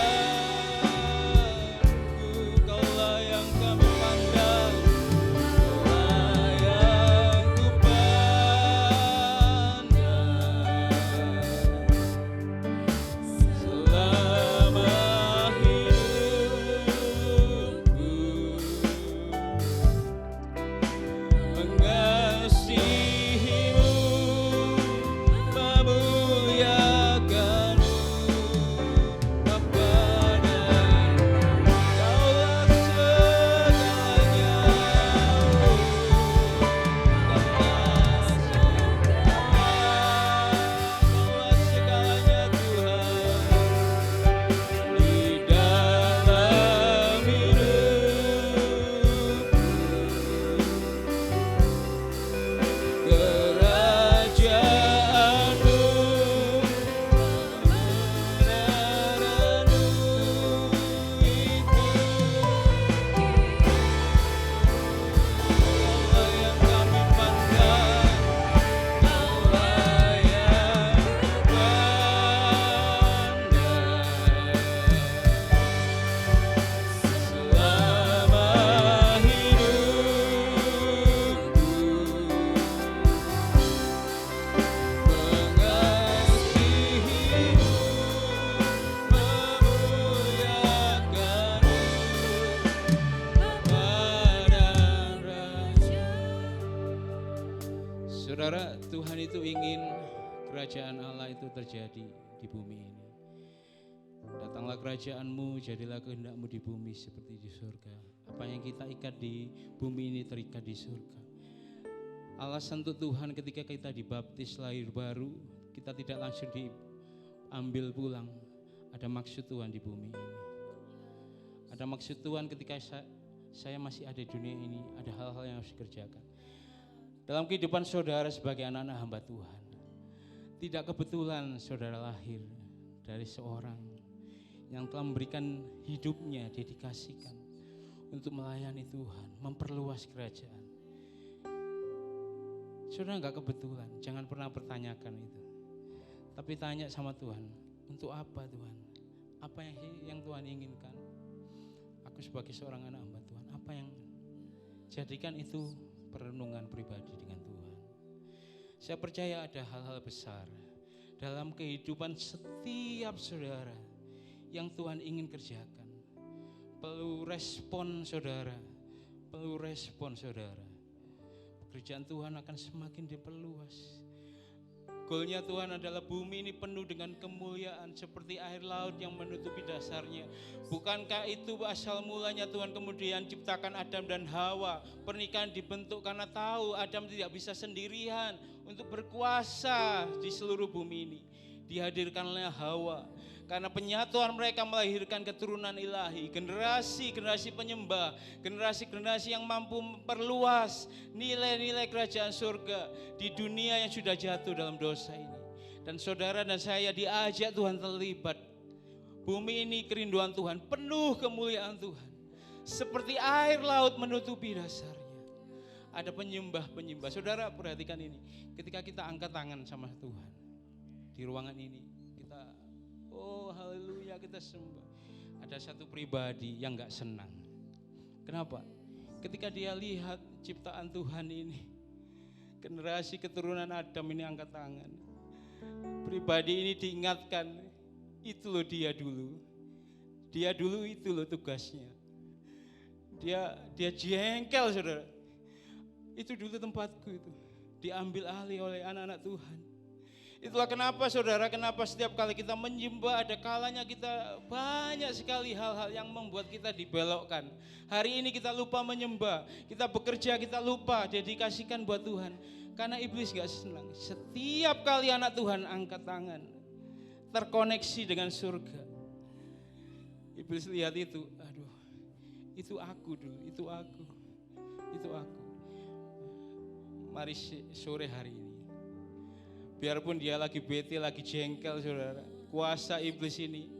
Kaulah yang kami pandang, Kaulah yang ku pandang selama hidupku, mengasihimu, memuliakanmu, Bapa, dan Kaulah segalanya. Kaulah segalanya Tuhan di dalam hidupku. Kerajaanmu, kebenaranmu, itu Kaulah yang kami pandang, Kaulah yang ku pandang selama hidupku, mengasihimu, memuliakanmu, Bapa dan Raja. Saudara, Tuhan itu ingin kerajaan Allah itu terjadi di bumi ini. Datanglah kerajaan-Mu, jadilah kehendak-Mu di bumi seperti di surga. Apa yang kita ikat di bumi ini terikat di surga. Alasan untuk Tuhan ketika kita dibaptis lahir baru, kita tidak langsung diambil pulang. Ada maksud Tuhan di bumi ini. Ada maksud Tuhan ketika saya masih ada di dunia ini, ada hal-hal yang harus dikerjakan. Dalam kehidupan saudara sebagai anak-anak hamba Tuhan, tidak kebetulan saudara lahir dari seorang yang telah memberikan hidupnya, dedikasikan untuk melayani Tuhan, memperluas kerajaan. Saudara enggak kebetulan, jangan pernah pertanyakan itu. Tapi tanya sama Tuhan, untuk apa Tuhan? Apa yang Tuhan inginkan? Aku sebagai seorang anak hamba Tuhan, apa yang jadikan itu perenungan pribadi dengan Tuhan. Saya percaya ada hal-hal besar dalam kehidupan setiap saudara yang Tuhan ingin kerjakan. Perlu respon saudara, perlu respon saudara. Pekerjaan Tuhan akan semakin diperluas. Goalnya Tuhan adalah bumi ini penuh dengan kemuliaan seperti air laut yang menutupi dasarnya. Bukankah itu asal mulanya Tuhan kemudian ciptakan Adam dan Hawa? Pernikahan dibentuk karena tahu Adam tidak bisa sendirian untuk berkuasa di seluruh bumi ini. Dihadirkanlah Hawa. Karena penyatuan mereka melahirkan keturunan ilahi, generasi-generasi penyembah, generasi-generasi yang mampu memperluas nilai-nilai kerajaan surga di dunia yang sudah jatuh dalam dosa ini. Dan saudara dan saya diajak Tuhan terlibat. Bumi ini kerinduan Tuhan, penuh kemuliaan Tuhan. Seperti air laut menutupi dasarnya. ada penyembah-penyembah. Saudara perhatikan ini, ketika kita angkat tangan sama Tuhan di ruangan ini, kita oh haleluya, kita sembah. Ada satu pribadi yang gak senang. Kenapa? Ketika dia lihat ciptaan Tuhan ini, generasi keturunan Adam ini angkat tangan. Pribadi ini diingatkan, itu loh dia dulu. Dia dulu itu loh tugasnya. Dia jengkel, saudara. Itu dulu tempatku itu. Diambil alih oleh anak-anak Tuhan. Itulah kenapa saudara, kenapa setiap kali kita menyembah ada kalanya kita banyak sekali hal-hal yang membuat kita dibelokkan. Hari ini kita lupa menyembah, kita bekerja kita lupa dedikasikan buat Tuhan. Karena iblis gak senang. Setiap kali anak Tuhan angkat tangan, terkoneksi dengan surga. Iblis lihat itu, aduh, itu aku dulu, itu aku. Mari sore hari ini, biarpun dia lagi bete, lagi jengkel saudara, kuasa iblis ini,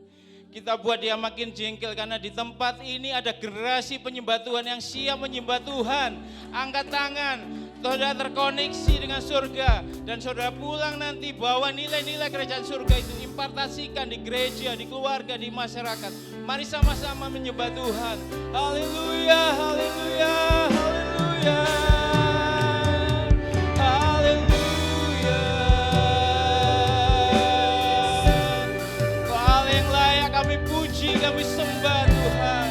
kita buat dia makin jengkel karena di tempat ini ada generasi penyembah Tuhan yang siap menyembah Tuhan. Angkat tangan, saudara terkoneksi dengan surga, dan saudara pulang nanti bawa nilai-nilai kerajaan surga itu, impartasikan di gereja, di keluarga, di masyarakat. Mari sama-sama menyembah Tuhan. Haleluya, haleluya, haleluya. Haleluya. Paling layak kami puji, kami sembah Tuhan.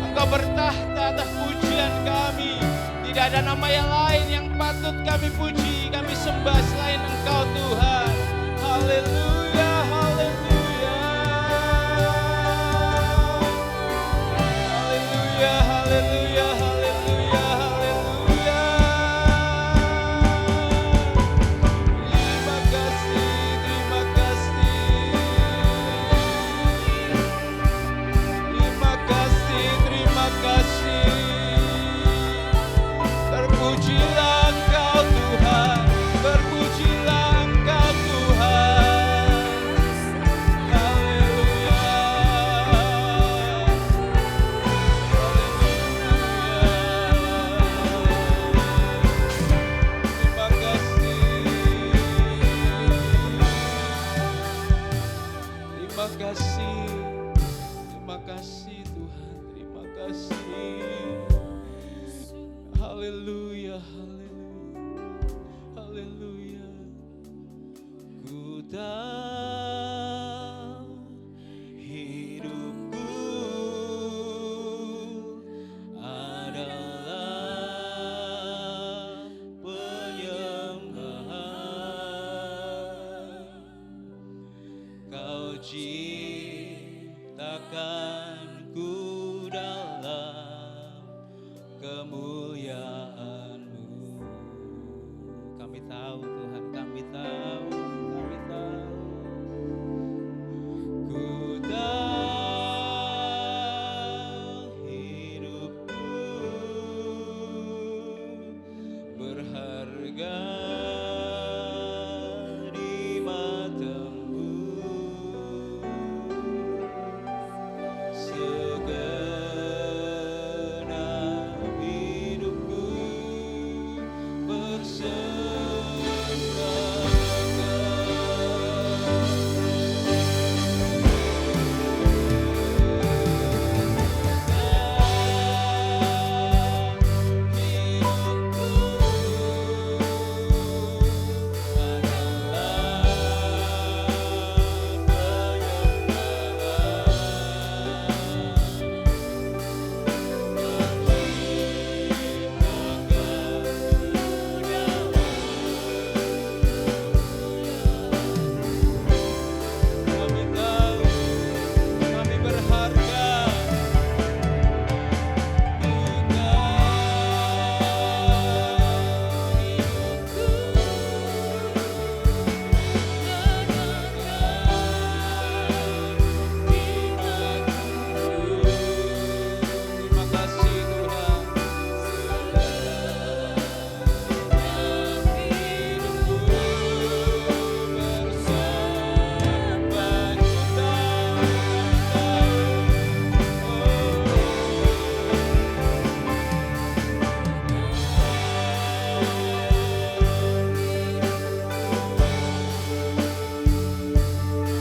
Engkau bertahta atas pujian kami. Tidak ada nama yang lain yang patut kami puji, kami sembah selain Engkau Tuhan. Haleluya, haleluya. Haleluya, haleluya, haleluya, haleluya. Terima kasih, terima kasih. Terima kasih, terima kasih. Terpujilah Engkau Tuhan, terpujilah Engkau Tuhan. Haleluya. Terima kasih. Terima kasih. Terima kasih Tuhan, terima kasih. Haleluya, haleluya, haleluya. Ku